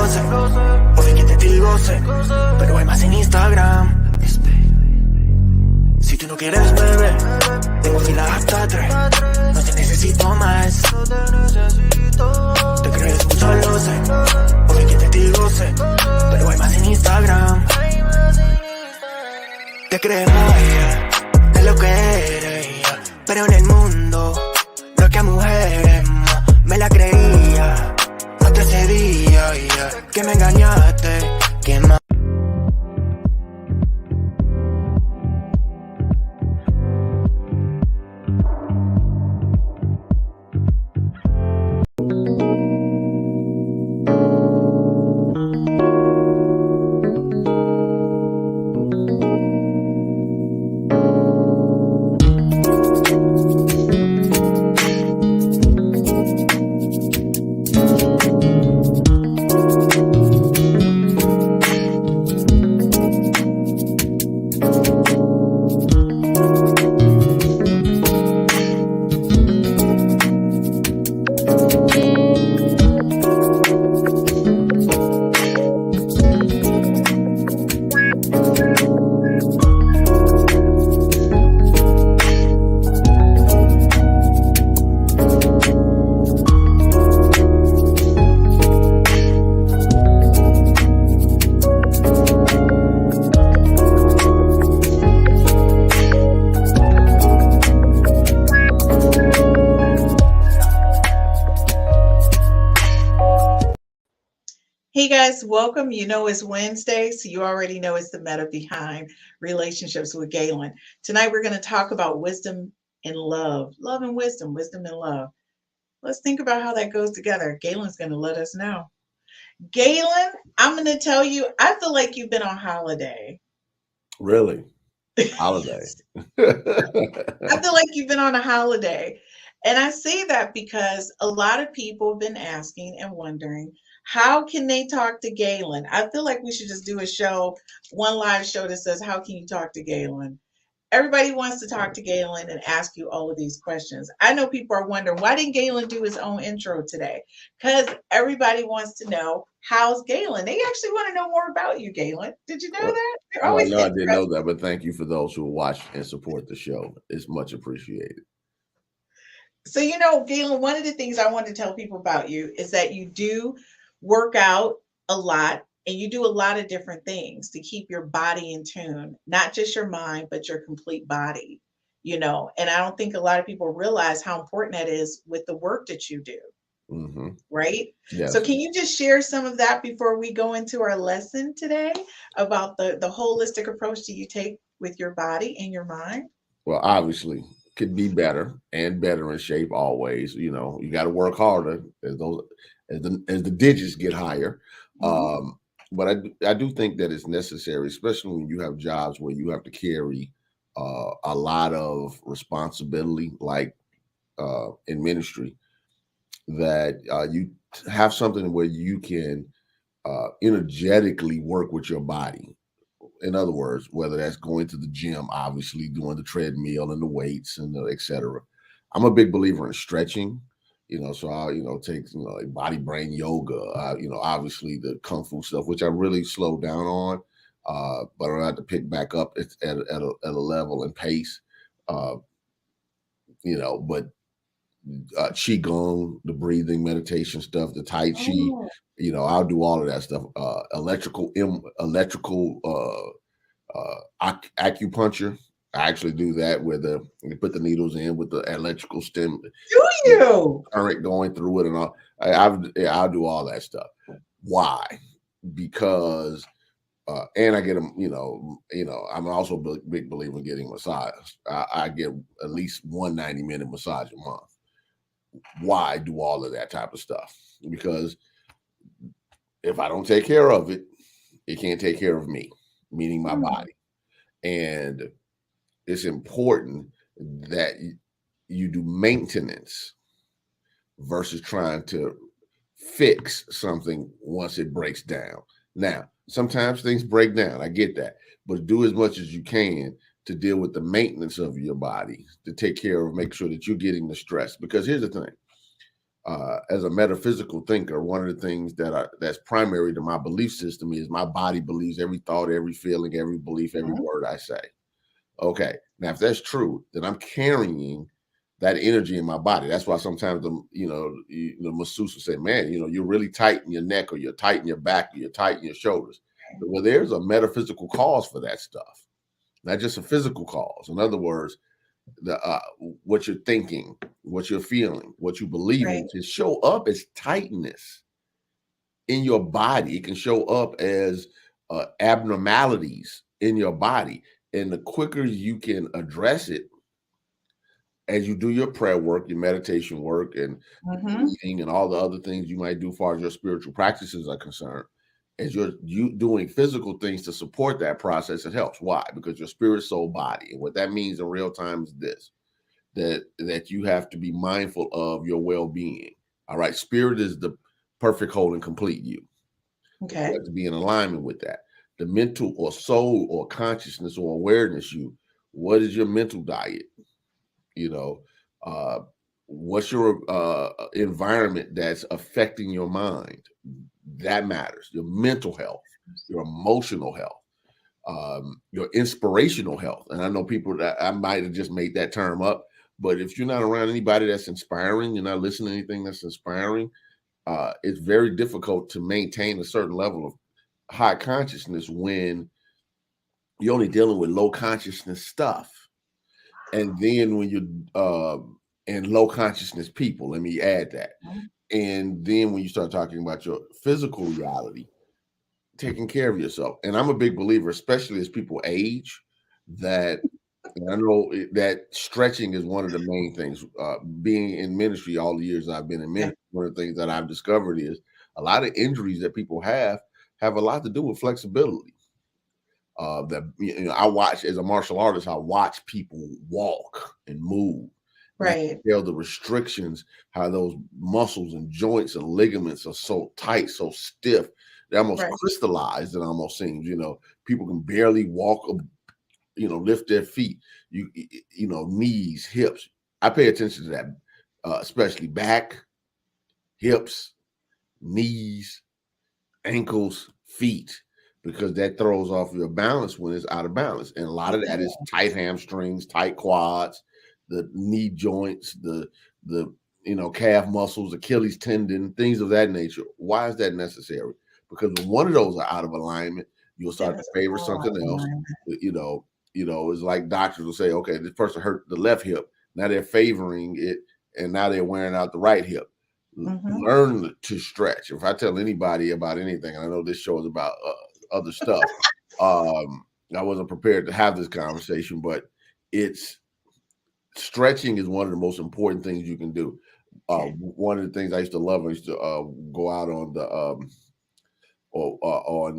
lo sé. Obvio que te digo sé, pero hay más en Instagram. Si tú no quieres beber, tengo fila hasta 3. No te necesito más. Te crees mucho, lo sé. Obvio que te digo sé, pero hay más en Instagram. Te crees mujer de lo que eres, pero en el mundo lo que a mujeres me la creía. Hasta ese día que me engañaste, que más. Hey guys, welcome. You know it's Wednesday, so you already know it's the meta behind relationships with Gaylon. Tonight we're going to talk about wisdom and love. Love and wisdom, wisdom and love. Let's think about how that goes together. Gaylon's going to let us know. Gaylon, I'm going to tell you, I feel like you've been on holiday. Really? Holiday. I feel like you've been on a holiday. And I say that because a lot of people have been asking and wondering, how can they talk to Gaylon? I feel like we should just do a show, one live show that says, how can you talk to Gaylon? Everybody wants to talk to Gaylon and ask you all of these questions. I know people are wondering, why didn't Gaylon do his own intro today? Because everybody wants to know, how's Gaylon? They actually want to know more about you, Gaylon. Did you know that? They're always no, I didn't know that, but thank you for those who watch and support the show. It's much appreciated. So, you know, Gaylon, one of the things I want to tell people about you is that you do work out a lot and you do a lot of different things to keep your body in tune, not just your mind, but your complete body, you know. And I don't think a lot of people realize how important that is with the work that you do. Mm-hmm. Right? Yes. So can you just share some of that before we go into our lesson today about the holistic approach that you take with your body and your mind? Well, obviously, could be better and better in shape always. You know, you got to work harder as the digits get higher. Mm-hmm. But I do think that it's necessary, especially when you have jobs where you have to carry a lot of responsibility, like in ministry, that you have something where you can energetically work with your body. In other words, whether that's going to the gym, obviously doing the treadmill and the weights and et cetera. I'm a big believer in stretching, you know, so I, take, like body brain yoga, obviously the Kung Fu stuff, which I really slowed down on, but I have to pick back up at a level and pace, but Qigong, the breathing meditation stuff, the Tai Chi, Oh. I'll do all of that stuff. Electrical acupuncture. I actually do that where you put the needles in with the electrical stem. Do you? Current going through it and all. I'll do all that stuff. Why? Because and I get them, I'm also a big believer in getting massage. I get at least 1 90-minute massage a month. Why do all of that type of stuff? Because if I don't take care of it, it can't take care of me, meaning my body. And it's important that you do maintenance versus trying to fix something once it breaks down. Now, sometimes things break down. I get that. But do as much as you can to deal with the maintenance of your body, to take care of, make sure that you're getting the stress. Because here's the thing. as a metaphysical thinker, one of the things that's primary to my belief system is my body believes every thought, every feeling, every belief, every word I say. Okay, now if that's true, then I'm carrying that energy in my body. That's why sometimes the masseuse will say, "Man, you're really tight in your neck, or you're tight in your back, or you're tight in your shoulders." Well, there's a metaphysical cause for that stuff, not just a physical cause. In other words, what you're thinking, what you're feeling, what you believe in can show up as tightness in your body. It can show up as abnormalities in your body. And the quicker you can address it as you do your prayer work, your meditation work, and eating, and all the other things you might do as far as your spiritual practices are concerned, as you doing physical things to support that process, it helps. Why? Because your spirit, soul, body. And what that means in real time is this, that you have to be mindful of your well-being. All right. Spirit is the perfect, whole, and complete you. Okay. You have to be in alignment with that. The mental or soul or consciousness or awareness you. What is your mental diet? What's your environment that's affecting your mind? That matters. Your mental health, your emotional health, your inspirational health. And I know people that I might have just made that term up, but if you're not around anybody that's inspiring, you're not listening to anything that's inspiring, it's very difficult to maintain a certain level of high consciousness when you're only dealing with low consciousness stuff. And then when you're and low consciousness people, let me add that. And then when you start talking about your physical reality, taking care of yourself. And I'm a big believer, especially as people age, that I know that stretching is one of the main things. Being in ministry all the years I've been in ministry, one of the things that I've discovered is a lot of injuries that people have a lot to do with flexibility. I watch, as a martial artist, I watch people walk and move. Right. Feel the restrictions, how those muscles and joints and ligaments are so tight, so stiff, they're almost crystallized. It almost seems, people can barely walk, lift their feet, knees, hips. I pay attention to that, especially back, hips, knees, ankles, feet, because that throws off your balance when it's out of balance. And a lot of that is tight hamstrings, tight quads, the knee joints, the calf muscles, Achilles tendon, things of that nature. Why is that necessary? Because when one of those are out of alignment, you'll start to favor something else. It's like doctors will say, okay, this person hurt the left hip. Now they're favoring it, and now they're wearing out the right hip. Learn to stretch. If I tell anybody about anything, and I know this show is about other stuff, I wasn't prepared to have this conversation, but stretching is one of the most important things you can do. One of the things I used to love, I used to go out on the what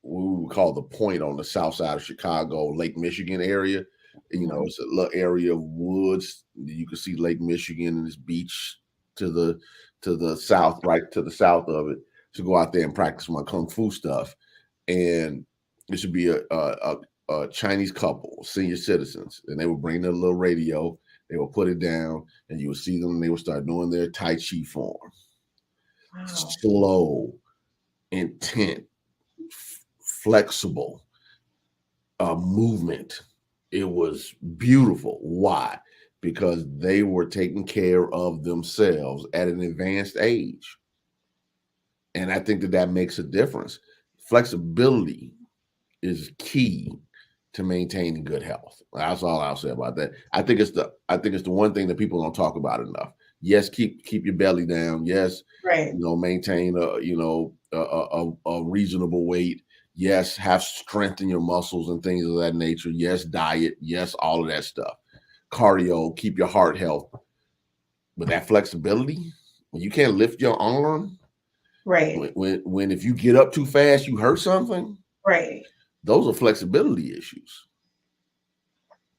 we would call the Point on the south side of Chicago, Lake Michigan area. It's a little area of woods. You can see Lake Michigan and this beach to the south, right to the south of it, to go out there and practice my kung fu stuff. And it should be a Chinese couple, senior citizens, and they would bring their little radio, they would put it down, and you would see them, and they would start doing their Tai Chi form. Wow. Slow, intent, flexible movement. It was beautiful. Why? Because they were taking care of themselves at an advanced age. And I think that makes a difference. Flexibility is key to maintaining good health. That's all I'll say about that. I think it's the one thing that people don't talk about enough. Yes, keep your belly down. Yes, maintain a reasonable weight. Yes, have strength in your muscles and things of that nature. Yes, diet. Yes, all of that stuff. Cardio, keep your heart health. But that flexibility, when you can't lift your arm, when if you get up too fast, you hurt something. Those are flexibility issues.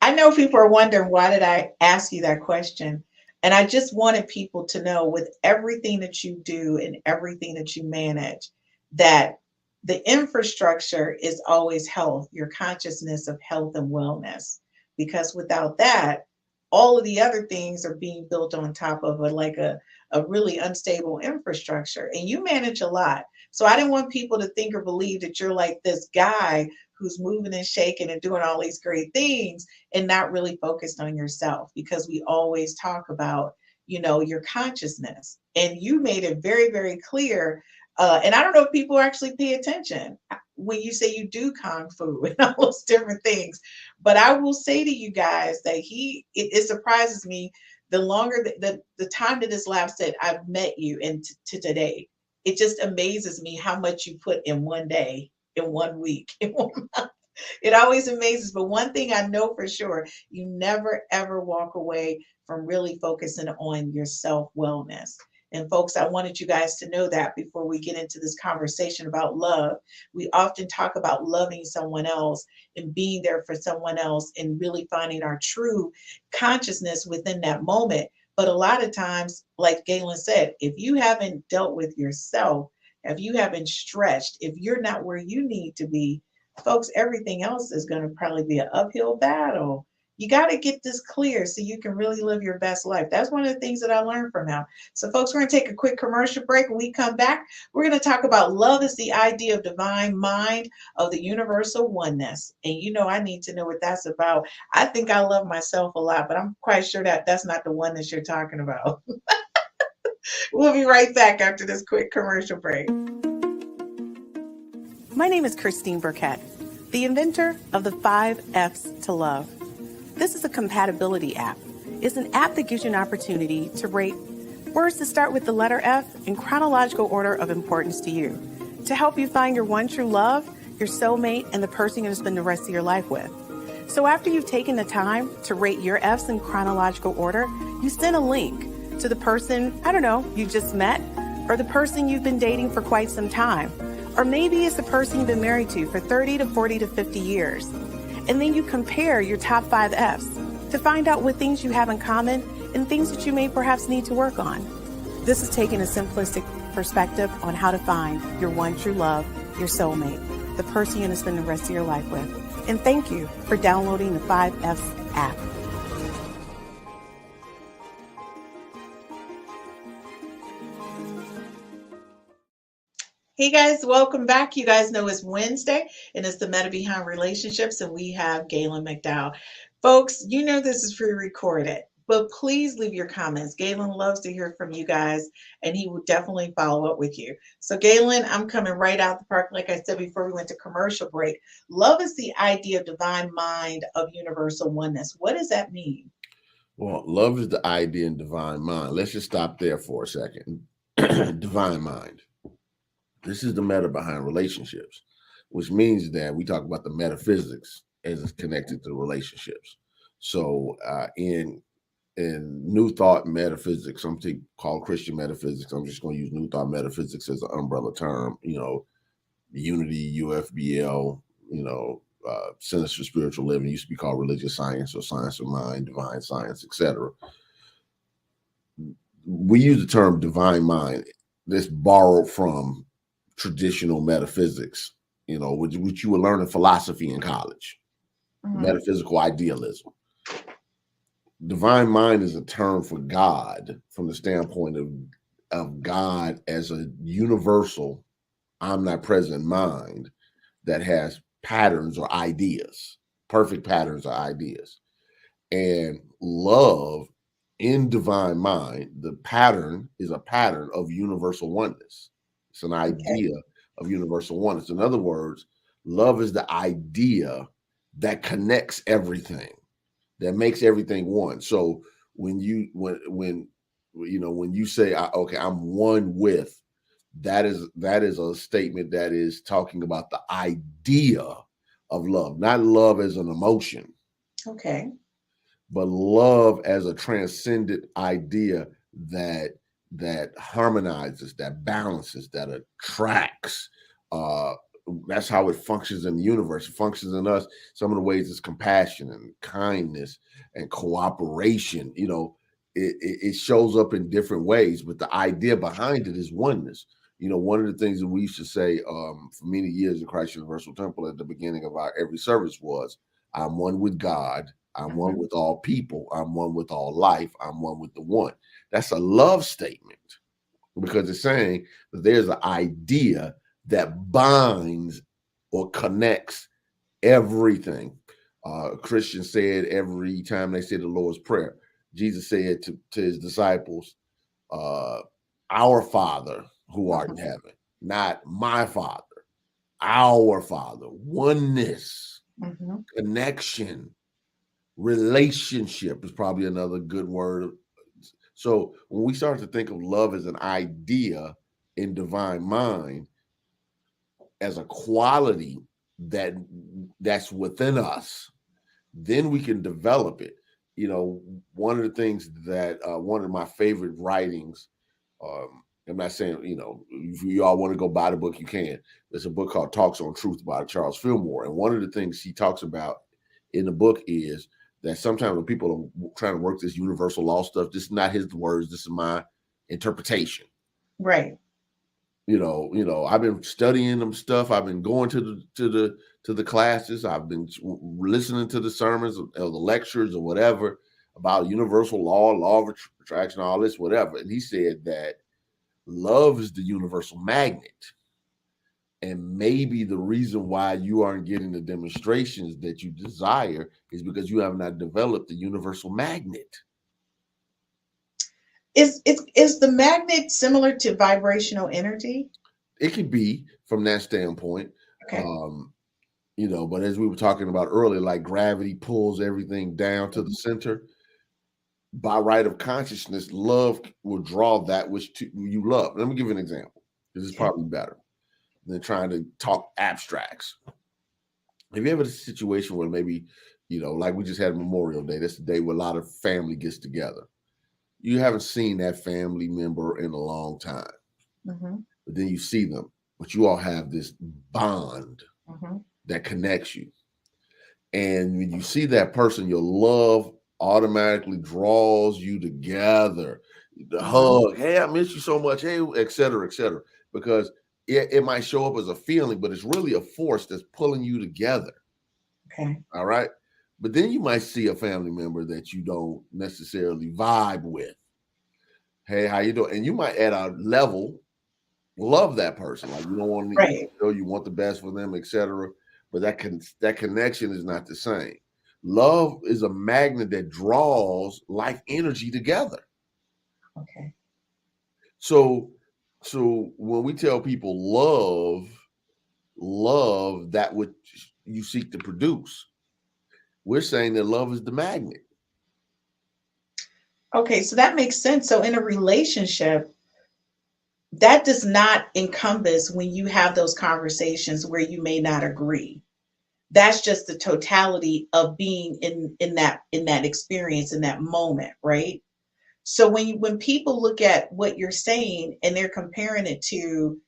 I know people are wondering, why did I ask you that question? And I just wanted people to know, with everything that you do and everything that you manage, that the infrastructure is always health, your consciousness of health and wellness. Because without that, all of the other things are being built on top of a really unstable infrastructure. And you manage a lot. So I didn't want people to think or believe that you're like this guy who's moving and shaking and doing all these great things and not really focused on yourself, because we always talk about, your consciousness. And you made it very, very clear. And I don't know if people actually pay attention when you say you do kung fu and all those different things. But I will say to you guys that it surprises me the longer the time that has lapsed that I've met you and to today. It just amazes me how much you put in one day, in 1 week, in 1 month. It always amazes. But one thing I know for sure, you never ever walk away from really focusing on your self wellness. And folks, I wanted you guys to know that before we get into this conversation about love. We often talk about loving someone else and being there for someone else and really finding our true consciousness within that moment. But a lot of times, like Galen said, if you haven't dealt with yourself, if you haven't stretched, if you're not where you need to be, folks, everything else is going to probably be an uphill battle. You got to get this clear so you can really live your best life. That's one of the things that I learned from him. So, folks, we're going to take a quick commercial break. When we come back, we're going to talk about love is the idea of divine mind of the universal oneness. And I need to know what that's about. I think I love myself a lot, but I'm quite sure that that's not the oneness you're talking about. We'll be right back after this quick commercial break. My name is Christine Burkett, the inventor of the 5 F's to Love. This is a compatibility app. It's an app that gives you an opportunity to rate words that start with the letter F in chronological order of importance to you, to help you find your one true love, your soulmate, and the person you're going to spend the rest of your life with. So after you've taken the time to rate your F's in chronological order, you send a link to the person, you just met, or the person you've been dating for quite some time. Or maybe it's the person you've been married to for 30 to 40 to 50 years. And then you compare your top 5 F's to find out what things you have in common and things that you may perhaps need to work on. This is taking a simplistic perspective on how to find your one true love, your soulmate, the person you're going to spend the rest of your life with. And thank you for downloading the 5 F's app. Hey guys, welcome back. You guys know it's Wednesday and it's the Meta Behind Relationships, and we have Gaylon McDowell. Folks, this is pre-recorded, but please leave your comments. Gaylon loves to hear from you guys, and he will definitely follow up with you. So Gaylon, I'm coming right out the park. Like I said before we went to commercial break, love is the idea of divine mind of universal oneness. What does that mean? Well, love is the idea in divine mind. Let's just stop there for a second. Divine mind. This is the meta behind relationships, which means that we talk about the metaphysics as it's connected to relationships. So in New Thought metaphysics, some people call Christian metaphysics. I'm just going to use New Thought metaphysics as an umbrella term. Unity, UFBL, Centers for Spiritual Living used to be called religious science or science of mind, divine science, etc. We use the term divine mind. That's borrowed from traditional metaphysics, which you will learn in philosophy in college, metaphysical idealism. Divine mind is a term for God from the standpoint of God as a universal, omnipresent mind that has patterns or ideas, perfect patterns or ideas. And love in divine mind, the pattern is a pattern of universal oneness. It's an idea of universal oneness. In other words, love is the idea that connects everything, that makes everything one. So when you say, okay, I'm one with, that is a statement that is talking about the idea of love, not love as an emotion. Okay. But love as a transcendent idea that harmonizes, that balances, that attracts. That's how it functions in the universe. It functions in us. Some of the ways is compassion and kindness and cooperation. It shows up in different ways, but the idea behind it is oneness. One of the things that we used to say for many years in Christ Universal Temple at the beginning of our every service was, I'm one with God, I'm one with all people. I'm one with all life. I'm one with the one. That's a love statement because it's saying that there's an idea that binds or connects everything. Christians said every time they say the Lord's Prayer, Jesus said to his disciples, our Father who art in heaven, not my Father, our Father, oneness, connection, relationship is probably another good word. So when we start to think of love as an idea in divine mind, as a quality that's within us, then we can develop it. You know, one of the things that one of my favorite writings, I'm not saying, you know, if you all want to go buy the book, you can. There's a book called Talks on Truth by Charles Fillmore. And one of the things he talks about in the book is that sometimes when people are trying to work this universal law stuff, this is not his words, this is my interpretation. Right. You know, I've been studying them stuff. I've been going to the classes. I've been listening to the sermons or the lectures or whatever about universal law of attraction, all this, whatever. And he said that love is the universal magnet. And maybe the reason why you aren't getting the demonstrations that you desire is because you have not developed the universal magnet. Is the magnet similar to vibrational energy? It could be from that standpoint. Okay. You know, but as we were talking about earlier, like gravity pulls everything down to the center. By right of consciousness, love will draw that which you love. Let me give you an example. This is probably better than trying to talk abstracts. Have you ever had a situation where maybe, you know, like we just had Memorial Day, that's the day where a lot of family gets together. You haven't seen that family member in a long time, but then you see them, but you all have this bond that connects you. And when you see that person, your love automatically draws you together. The hug, hey, I miss you so much, hey, et cetera, because it might show up as a feeling, but it's really a force that's pulling you together. Okay. All right. But then you might see a family member that you don't necessarily vibe with. Hey, how you doing? And you might at a level love that person. Like you don't want to, you want the best for them, etc. But that connection is not the same. Love is a magnet that draws life energy together. Okay. So when we tell people love that which you seek to produce, we're saying that love is the magnet. Okay, so that makes sense. So in a relationship, that does not encompass when you have those conversations where you may not agree. That's just the totality of being in that experience, in that moment, right? So when people look at what you're saying and they're comparing it to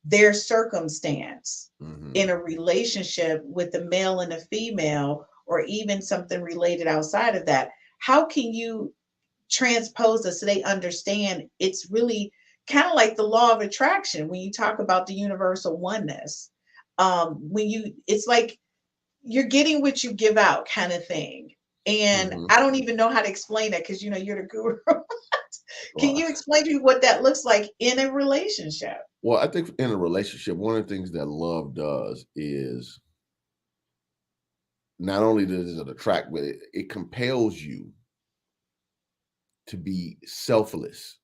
their circumstance in a relationship with the male and the female, or even something related outside of that, how can you transpose this so they understand it's really kind of like the law of attraction when you talk about the universal oneness? It's like you're getting what you give out kind of thing. And I don't even know how to explain that because, you know, you're the guru. Can you explain to me what that looks like in a relationship? Well, I think in a relationship, one of the things that love does is not only does it attract, but it compels you to be selfless.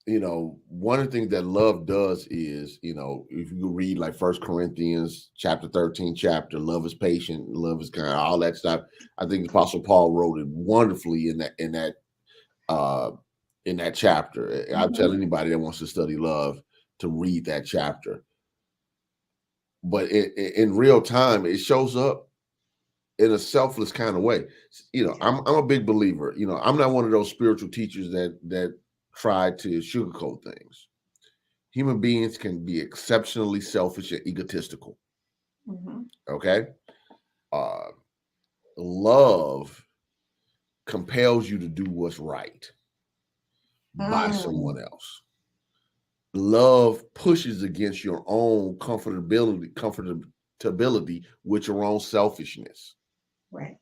You know, one of the things that love does is, you know, if you read like 1 Corinthians chapter 13, love is patient, love is kind, all that stuff. I think the Apostle Paul wrote it wonderfully in that chapter. I'll tell anybody that wants to study love to read that chapter. But in real time, it shows up in a selfless kind of way. You know, I'm a big believer. You know, I'm not one of those spiritual teachers that try to sugarcoat things. Human beings can be exceptionally selfish and egotistical. Okay. Love compels you to do what's right by someone else. Love pushes against your own comfortability compatibility with your own selfishness. Right.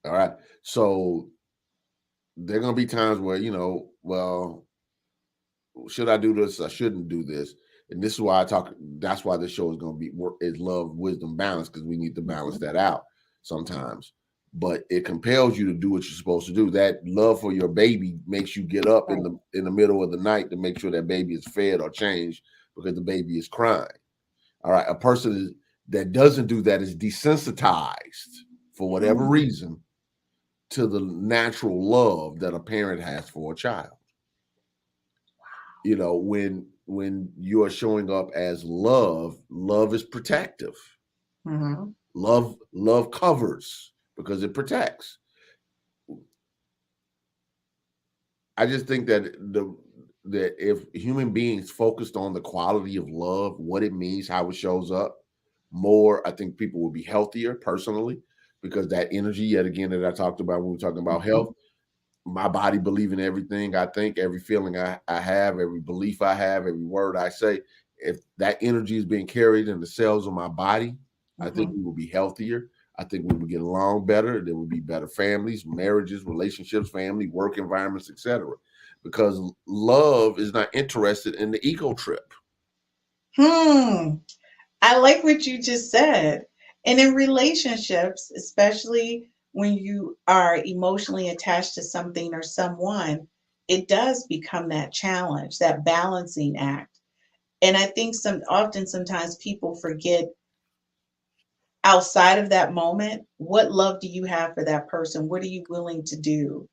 All right. So there are going to be times where, well, should I do this? I shouldn't do this. And this is why that's why this show is going to be is love, wisdom, balance, because we need to balance that out sometimes. But it compels you to do what you're supposed to do. That love for your baby makes you get up in the middle of the night to make sure that baby is fed or changed because the baby is crying. All right. A person that doesn't do that is desensitized for whatever reason to the natural love that a parent has for a child. When you are showing up as love is protective. Mm-hmm. Love covers because it protects. I just think that that if human beings focused on the quality of love, what it means, how it shows up more, I think people will be healthier personally, because that energy, yet again, that I talked about when we were talking about health, my body believing everything I think, every feeling I have, every belief I have, every word I say, if that energy is being carried in the cells of my body, I think we will be healthier. I think we will get along better. There will be better families, marriages, relationships, family, work environments, etc. Because love is not interested in the ego trip. I like what you just said. And in relationships, especially when you are emotionally attached to something or someone, it does become that challenge, that balancing act. And I think sometimes people forget, outside of that moment, what love do you have for that person? What are you willing to do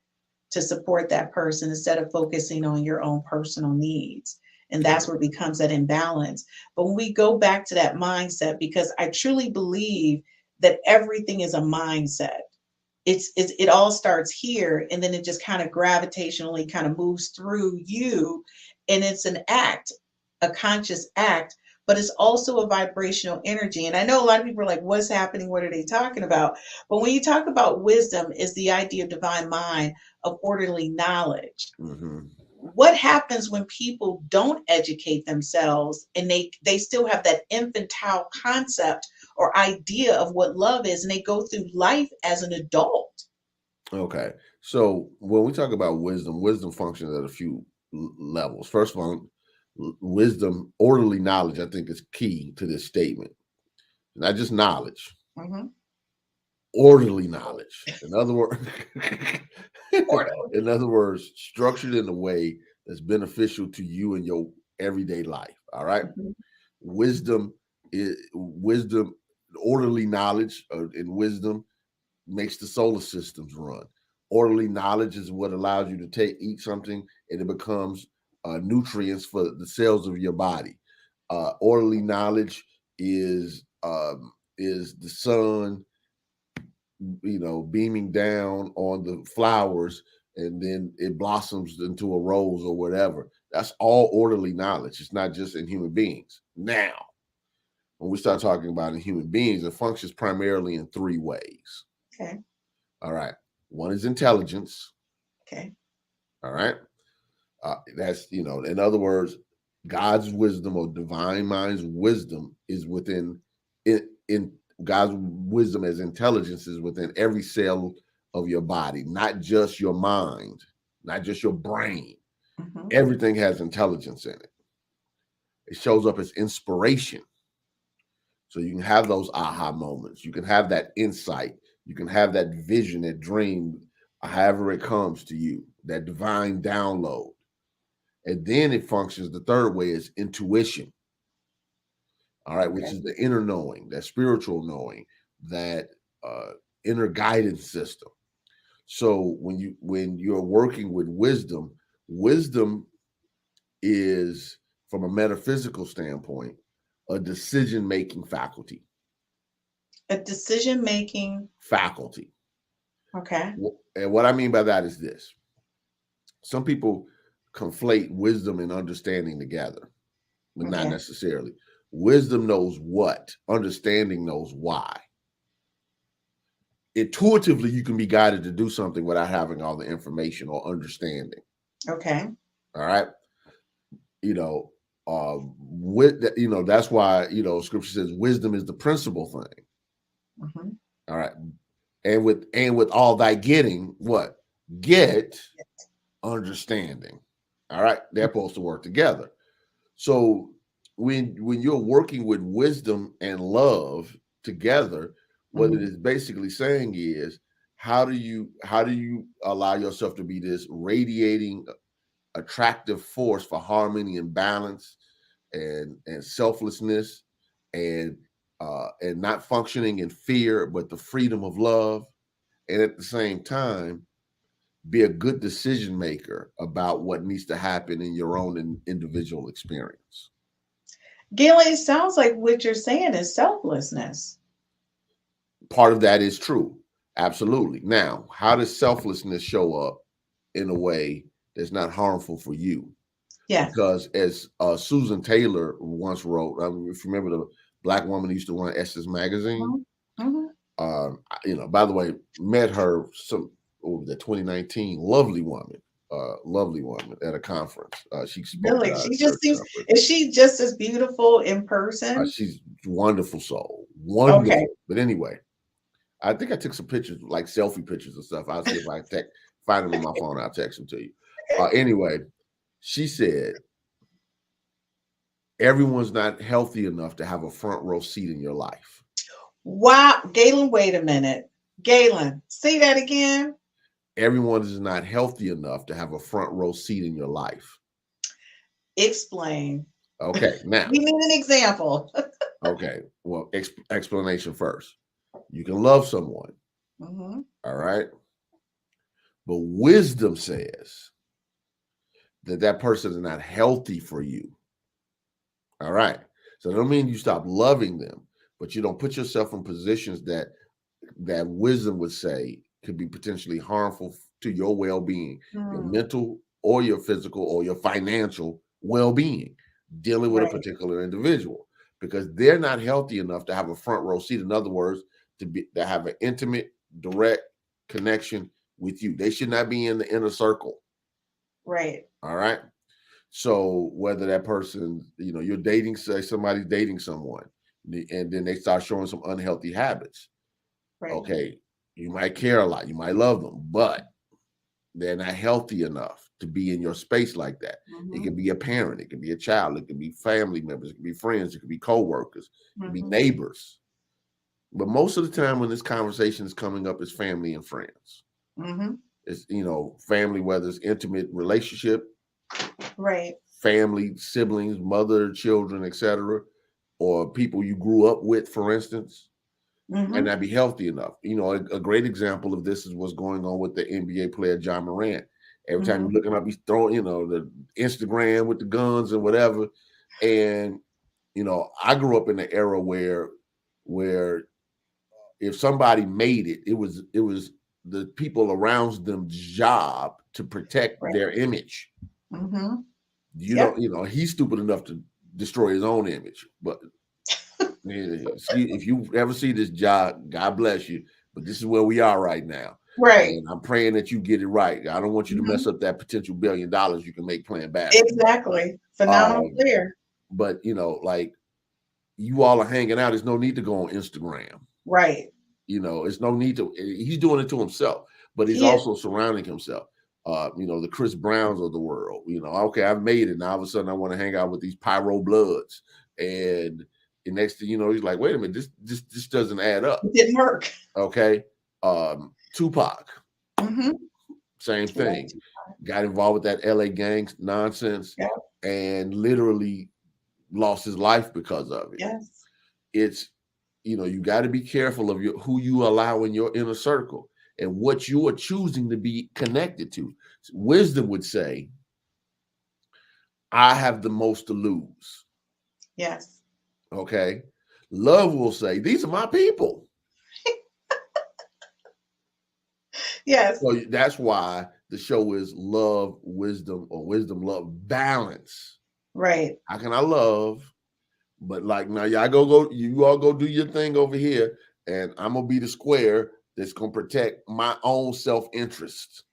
to support that person instead of focusing on your own personal needs? And that's where it becomes that imbalance. But when we go back to that mindset, because I truly believe that everything is a mindset. It all starts here, and then it just kind of gravitationally kind of moves through you, and it's an act, a conscious act, but it's also a vibrational energy. And I know a lot of people are like, what's happening? What are they talking about? But when you talk about wisdom, is the idea of divine mind, of orderly knowledge. What happens when people don't educate themselves and they still have that infantile concept or idea of what love is, and they go through life as an adult? Okay. So when we talk about wisdom functions at a few levels. First of all, wisdom, orderly knowledge, I think is key to this statement. Not just knowledge, orderly knowledge. In other words, structured in a way that's beneficial to you in your everyday life. All right. Wisdom, orderly knowledge and wisdom makes the solar systems run. Orderly knowledge is what allows you to eat something and it becomes nutrients for the cells of your body. Orderly knowledge is the sun, beaming down on the flowers, and then it blossoms into a rose or whatever. That's all orderly knowledge. It's not just in human beings. Now, when we start talking about in human beings, it functions primarily in three ways. Okay. All right. One is intelligence. Okay. All right. That's, in other words, God's wisdom or divine mind's wisdom is within in God's wisdom as intelligence is within every cell of your body, not just your mind, not just your brain. Everything has intelligence in it. It shows up as inspiration. So you can have those aha moments. You can have that insight. You can have that vision, that dream, however it comes to you, that divine download. And then it functions, the third way is intuition. All right, which is the inner knowing, that spiritual knowing, that inner guidance system. So when you're working with wisdom is, from a metaphysical standpoint, a decision-making faculty. A decision-making faculty. Okay. And what I mean by that is this. Some people conflate wisdom and understanding together, but not necessarily. Wisdom knows what, understanding knows why. Intuitively, you can be guided to do something without having all the information or understanding. Okay. All right. with that, that's why, scripture says wisdom is the principal thing. Mhm. All right. And with all thy getting, what? Get understanding. All right. They're supposed to work together. So when you're working with wisdom and love together, what it is basically saying is, how do you allow yourself to be this radiating attractive force for harmony and balance and selflessness and not functioning in fear, but the freedom of love, and at the same time be a good decision maker about what needs to happen in your own individual experience. Gaylon, it sounds like what you're saying is selflessness. Part of that is true. Absolutely. Now, how does selflessness show up in a way that's not harmful for you? Yes. Because as Susan Taylor once wrote, if you remember the black woman who used to run Essence magazine, by the way, met her over the 2019, lovely woman at a conference. She spoke. Really, she just seems. Is she just as beautiful in person? She's wonderful soul, wonderful. Okay. But anyway, I think I took some pictures, like selfie pictures and stuff. I'll see if I can find them on my phone. I'll text them to you. Anyway, she said, everyone's not healthy enough to have a front row seat in your life. Wow. Gaylon, wait a minute. Gaylon, say that again. Everyone is not healthy enough to have a front row seat in your life. Explain. Okay, now. We need an example. Okay, well, explanation first. You can love someone, all right? But wisdom says that person is not healthy for you, all right? So that don't mean you stop loving them, but you don't put yourself in positions that wisdom would say could be potentially harmful to your well-being, your mental or your physical or your financial well-being, dealing with a particular individual, because they're not healthy enough to have a front row seat. In other words, to have an intimate, direct connection with you. They should not be in the inner circle. Right. All right. So whether that person, you're dating, say somebody's dating someone, and then they start showing some unhealthy habits. Right. Okay, you might care a lot, you might love them, but they're not healthy enough to be in your space like that. It can be a parent, it can be a child, it can be family members, it can be friends, it can be co-workers, it can be neighbors. But most of the time when this conversation is coming up, it's family and friends. It's, family, whether it's intimate relationship, right, family, siblings, mother, children, etc., or people you grew up with, for instance, might not be healthy enough. A great example of this is what's going on with the NBA player John Morant. Every time you're looking up, he's throwing, the Instagram with the guns and whatever. And, I grew up in the era where if somebody made it, it was the people around them's job to protect their image. He's stupid enough to destroy his own image, but if you ever see this job, God bless you, but this is where we are right now. Right. And I'm praying that you get it right. I don't want you to mess up that potential $1 billion you can make playing basketball. Exactly. Phenomenal player. But like you all are hanging out. There's no need to go on Instagram. Right. It's no need to. He's doing it to himself, but he's also surrounding himself. The Chris Browns of the world. Okay, I've made it. Now all of a sudden I want to hang out with these pyro bloods, and the next thing you know, he's like, wait a minute, this doesn't add up. It didn't work. Okay. Tupac. Same thing. Got involved with that LA gangs nonsense and literally lost his life because of it. Yes. It's, you got to be careful of who you allow in your inner circle and what you are choosing to be connected to. Wisdom would say, I have the most to lose. Yes. Okay. Love will say, these are my people. Yes. So that's why the show is Love, Wisdom, or Wisdom, Love, Balance. Right. How can I love? But like, now you all go do your thing over here, and I'm gonna be the square that's gonna protect my own self-interest.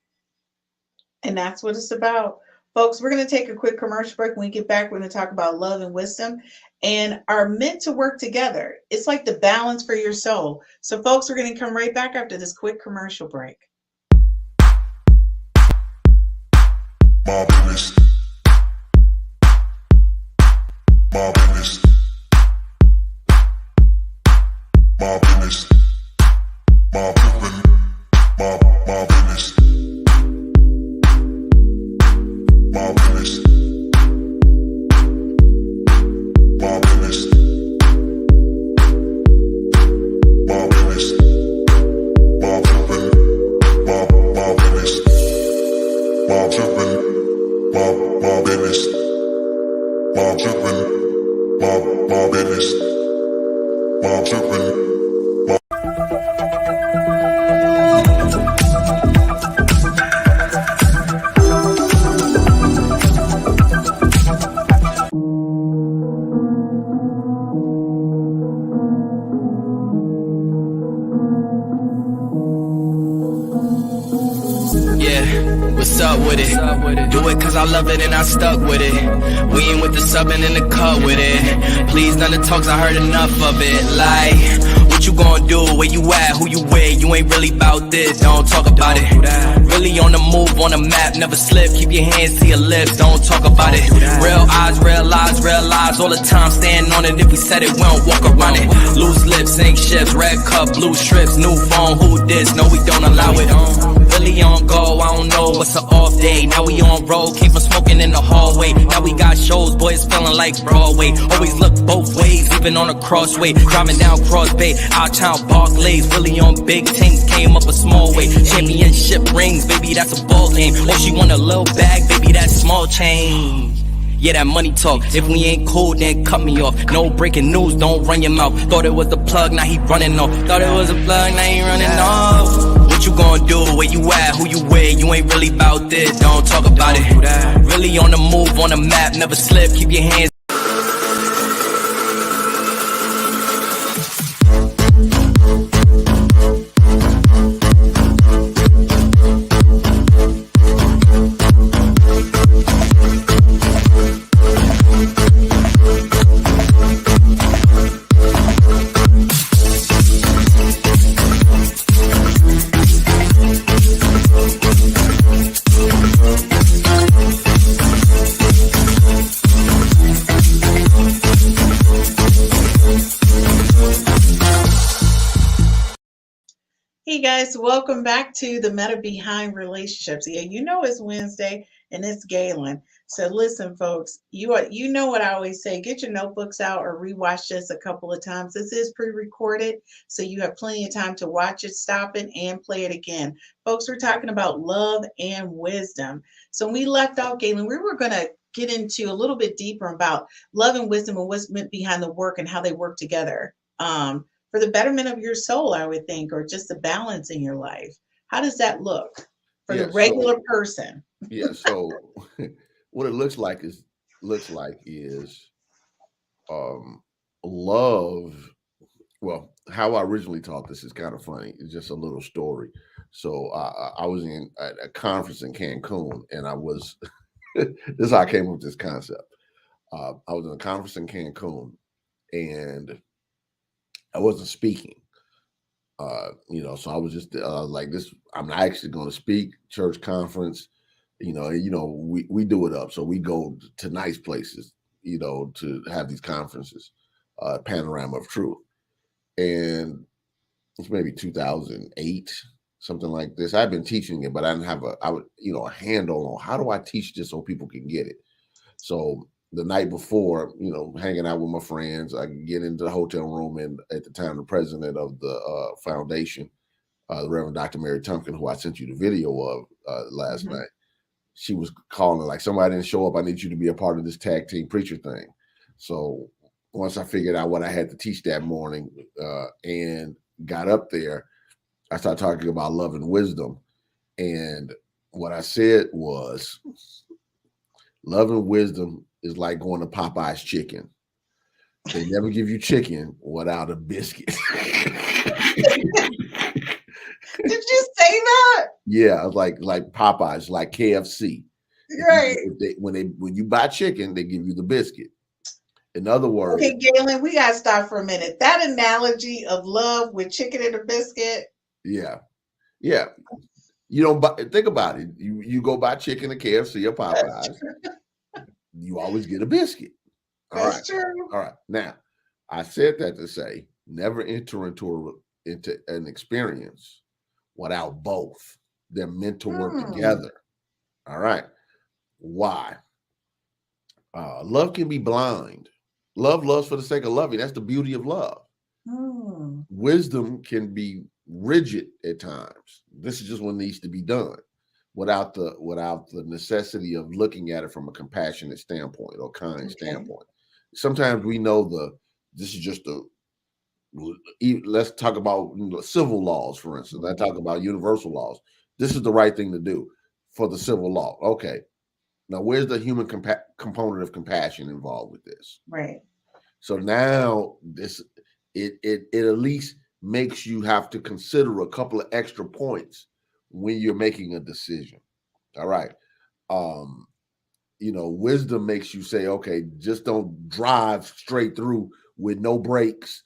And that's what it's about. Folks, we're going to take a quick commercial break. When we get back, we're going to talk about love and wisdom and are meant to work together. It's like the balance for your soul. So, folks, we're going to come right back after this quick commercial break. My business. My business. My business. My business. My business. My business. My business. My business. My business. My business. My business. My business. My business. My business. My business. What's up with it? Do it cause I love it and I stuck with it. We ain't with the subbing in the cut with it. Please none of the talks, I heard enough of it. Like, what you gonna do? Where you at? Who you with? You ain't really about this, don't talk about it. Really on the move, on the map, never slip. Keep your hands to your lips, don't talk about it. Real eyes, realize all the time. Stand on it, if we said it, we don't walk around it. Loose lips, sink ships, red cup, blue strips, new phone, who this? No, we don't allow it. Really on go, I don't know what's an off day. Now we on road, came from smoking in the hallway. Now we got shows, boys feeling like Broadway. Always look both ways, even on a crossway. Driving down Cross Bay, out town Barclays. Really on big things, came up a small way. Championship rings, baby, that's a ball game. Oh, she want a little bag, baby, that's small change. Yeah, that money talk. If we ain't cool, then cut me off. No breaking news, don't run your mouth. Thought it was the plug, now he running off. Thought it was a plug, now he running off. What you gonna do? Where you at? Who you with? You ain't really about this, don't talk about it. Really on the move, on the map, never slip. Keep your hands. Hey guys, welcome back to the Meta Behind Relationships. Yeah, you know it's Wednesday and it's Gaylon. So listen, folks, you know what I always say, get your notebooks out or rewatch this a couple of times. This is pre-recorded, so you have plenty of time to watch it, stop it, and play it again. Folks, we're talking about love and wisdom. So when we left off, Gaylon, we were going to get into a little bit deeper about love and wisdom and what's meant behind the work and how they work together. For the betterment of your soul, I would think, or just the balance in your life. How does that look for the regular person? Yeah, so what it looks like is love. Well, how I originally taught this is kind of funny. It's just a little story. So I was in a conference in Cancun, and I was this is how I came up with this concept. I was in a conference in Cancun, and I wasn't speaking, so I was just like this. I'm not actually going to speak. Church conference, we do it up. So we go to nice places, to have these conferences, Panorama of Truth. And it's maybe 2008, something like this. I've been teaching it, but I didn't have a handle on how do I teach this so people can get it. So the night before, hanging out with my friends, I get into the hotel room, and at the time, the president of the foundation, the Reverend Dr. Mary Tumpkin, who I sent you the video of last night, she was calling like, somebody didn't show up. I need you to be a part of this tag team preacher thing. So once I figured out what I had to teach that morning and got up there, I started talking about love and wisdom. And what I said was, love and wisdom is like going to Popeye's chicken. They never give you chicken without a biscuit. Did you say that? Yeah, like Popeye's, like KFC. Right. When you buy chicken, they give you the biscuit. In other words, Okay, Gaylon, we gotta stop for a minute. That analogy of love with chicken and a biscuit. yeah. You don't buy, think about it. You go buy chicken at KFC or Popeyes, you always get a biscuit. That's true. All right. Now, I said that to say never enter into an experience without both. They're meant to work together. All right. Why? Love can be blind. Love loves for the sake of loving. That's the beauty of love. Wisdom can be rigid at times. This is just what needs to be done without the necessity of looking at it from a compassionate standpoint or kind standpoint. Sometimes we know this is just let's talk about civil laws, for instance. I talk about universal laws. This is the right thing to do for the civil law. Okay. Now, where's the human component of compassion involved with this? Right. So now it at least makes you have to consider a couple of extra points when you're making a decision. All right. Wisdom makes you say, okay, just don't drive straight through with no brakes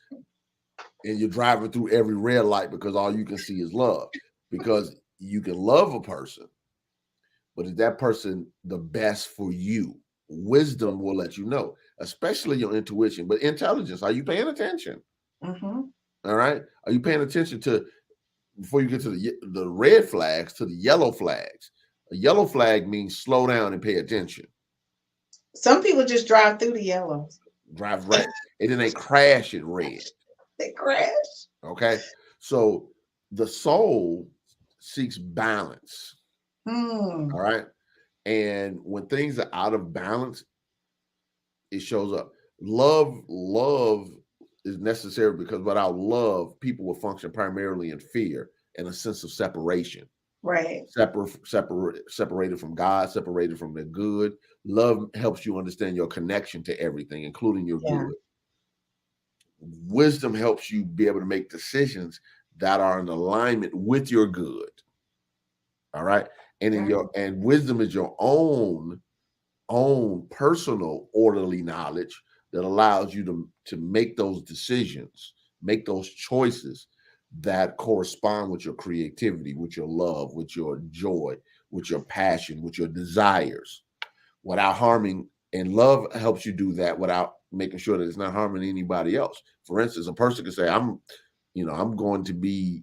and you're driving through every red light because all you can see is love. Because you can love a person, but is that person the best for you? Wisdom will let you know, especially your intuition. But intelligence, are you paying attention? All right. Are you paying attention to, before you get to the red flags, to the yellow flags? A yellow flag means slow down and pay attention. Some people just drive through the yellows. Drive red. And then they crash at red. They crash. Okay. So the soul seeks balance. All right. And when things are out of balance, it shows up. Love is necessary because without love, people will function primarily in fear and a sense of separation. Right. Separated from God, separated from the good. Love helps you understand your connection to everything, including your good. Wisdom helps you be able to make decisions that are in alignment with your good. All right. And wisdom is your own personal orderly knowledge that allows you to make those decisions, make those choices that correspond with your creativity, with your love, with your joy, with your passion, with your desires, without harming. And love helps you do that without making sure that it's not harming anybody else. For instance, a person can say, I'm going to be,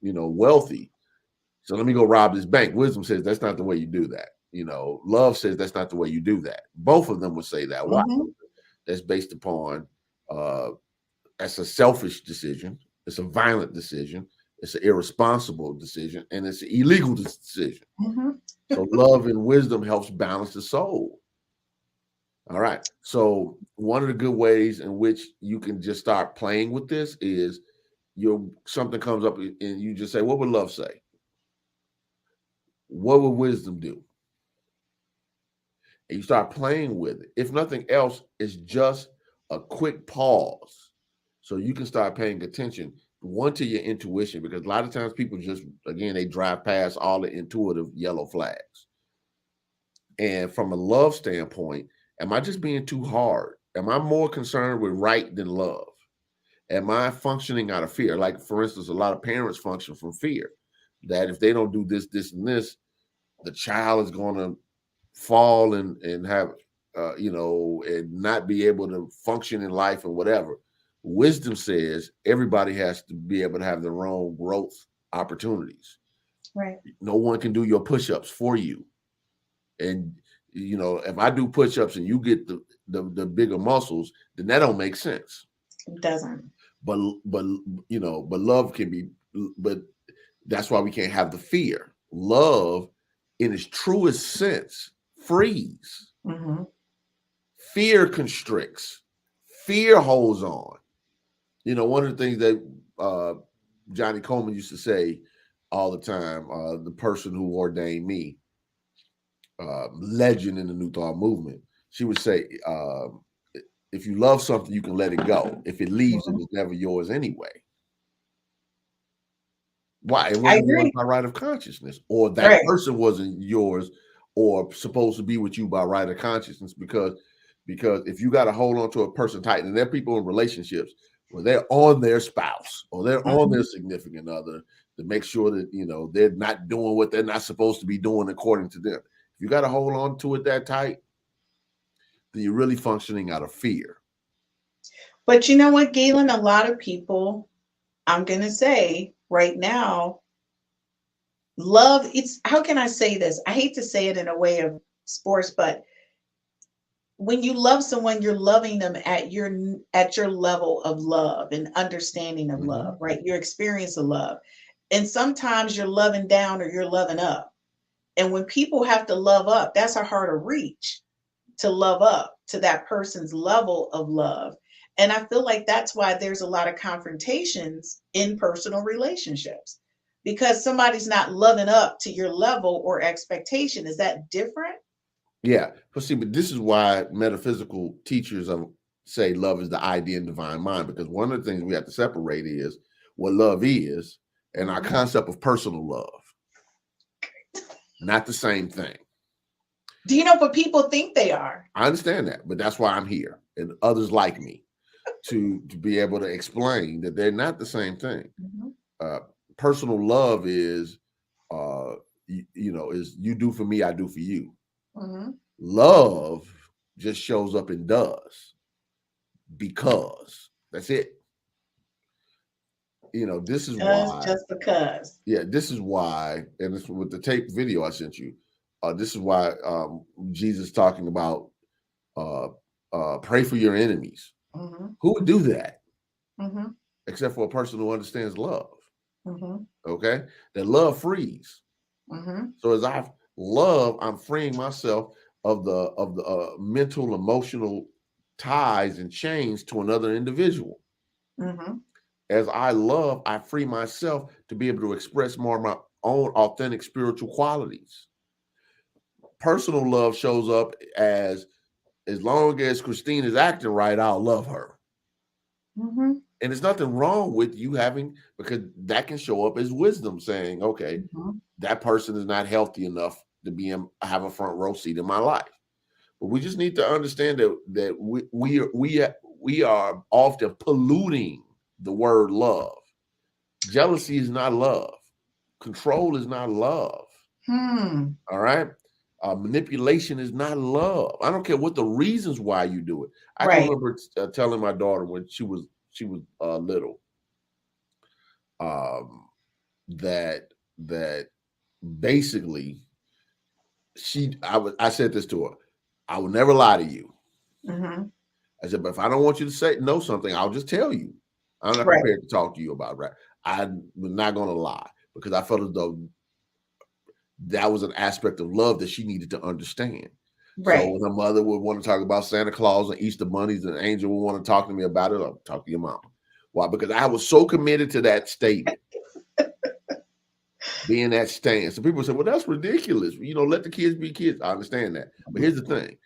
wealthy. So let me go rob this bank. Wisdom says that's not the way you do that. Love says that's not the way you do that. Both of them would say that. Why? That's based upon, that's a selfish decision. It's a violent decision. It's an irresponsible decision. And it's an illegal decision. So love and wisdom helps balance the soul. All right. So one of the good ways in which you can just start playing with this is something comes up and you just say, what would love say? What would wisdom do? And you start playing with it. If nothing else, it's just a quick pause. So you can start paying attention, one, to your intuition, because a lot of times people just, again, they drive past all the intuitive yellow flags. And from a love standpoint, am I just being too hard? Am I more concerned with right than love? Am I functioning out of fear? Like, for instance, a lot of parents function from fear that if they don't do this, this, and this, the child is going to fall and have, and not be able to function in life and whatever. Wisdom says everybody has to be able to have their own growth opportunities. Right. No one can do your push-ups for you. And, if I do push-ups and you get the bigger muscles, then that don't make sense. It doesn't. But love can be, but that's why we can't have the fear. Love, in its truest sense, frees. Fear constricts. Fear holds on. One of the things that Johnny Coleman used to say all the time, the person who ordained me, legend in the New Thought movement, she would say, if you love something, you can let it go. If it leaves, it was never yours anyway. Why? It wasn't yours by right of consciousness, or that person wasn't yours or supposed to be with you by right of consciousness, because if you got to hold on to a person tight, and there are people in relationships where they're on their spouse or they're on their significant other to make sure that, you know, they're not doing what they're not supposed to be doing according to them. If you got to hold on to it that tight, then you're really functioning out of fear. But you know what, Galen? A lot of people, I'm going to say right now, love, it's, how can I say this? I hate to say it in a way of sports, but when you love someone, you're loving them at your level of love and understanding of love, right? Your experience of love. And sometimes you're loving down or you're loving up. And when people have to love up, that's a harder reach to love up to that person's level of love. And I feel like that's why there's a lot of confrontations in personal relationships, because somebody's not loving up to your level or expectation. Is that different? Yeah, but see, but this is why metaphysical teachers say love is the idea and divine mind, because one of the things we have to separate is what love is and our concept of personal love. Not the same thing. Do you know what people think they are? I understand that, but that's why I'm here and others like me to be able to explain that they're not the same thing. Personal love is, you know, is you do for me, I do for you. Love just shows up and does because that's it. You know, this is why. Just because. Yeah, this is why, and it's with the tape video I sent you. This is why Jesus talking about pray for your enemies. Who would do that? Except for a person who understands love. Okay, that love frees. So as I love, I'm freeing myself of the mental, emotional ties and chains to another individual. As I love, I free myself to be able to express more of my own authentic spiritual qualities. Personal love shows up as long as Christine is acting right, I'll love her. And there's nothing wrong with you having, because that can show up as wisdom, saying, okay, that person is not healthy enough to have a front row seat in my life. But we just need to understand that we are often polluting the word love. Jealousy is not love. Control is not love. All right. Manipulation is not love. I don't care what the reasons why you do it. I can remember telling my daughter when she was little, that basically I said this to her: I will never lie to you. I said, but if I don't want you to know something, I'll just tell you. I'm not prepared to talk to you about it. I was not going to lie, because I felt as though that was an aspect of love that she needed to understand. So when her mother would want to talk about Santa Claus and Easter bunnies, and Angel would want to talk to me about it, I'll talk to your mama. Why? Because I was so committed to that statement, being that stance. So people say, well, that's ridiculous. You know, let the kids be kids. I understand that. But here's the thing.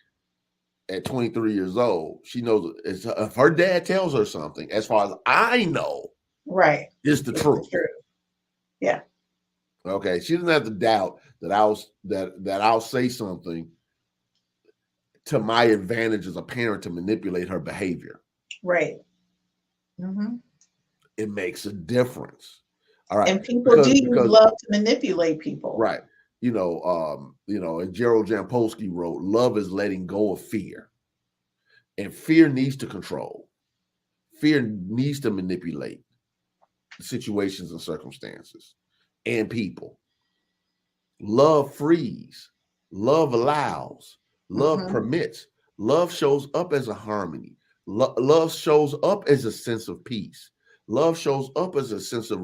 At 23 years old, she knows if her dad tells her something, as far as I know, it's the truth. Yeah. Okay. She doesn't have to doubt that I'll say something to my advantage as a parent to manipulate her behavior. It makes a difference. All right. And people love to manipulate people. Right. You know, and Gerald Jampolsky wrote, love is letting go of fear. And fear needs to control. Fear needs to manipulate situations and circumstances and people. Love frees. Love allows. Love permits. Love shows up as a harmony. Love shows up as a sense of peace. Love shows up as a sense of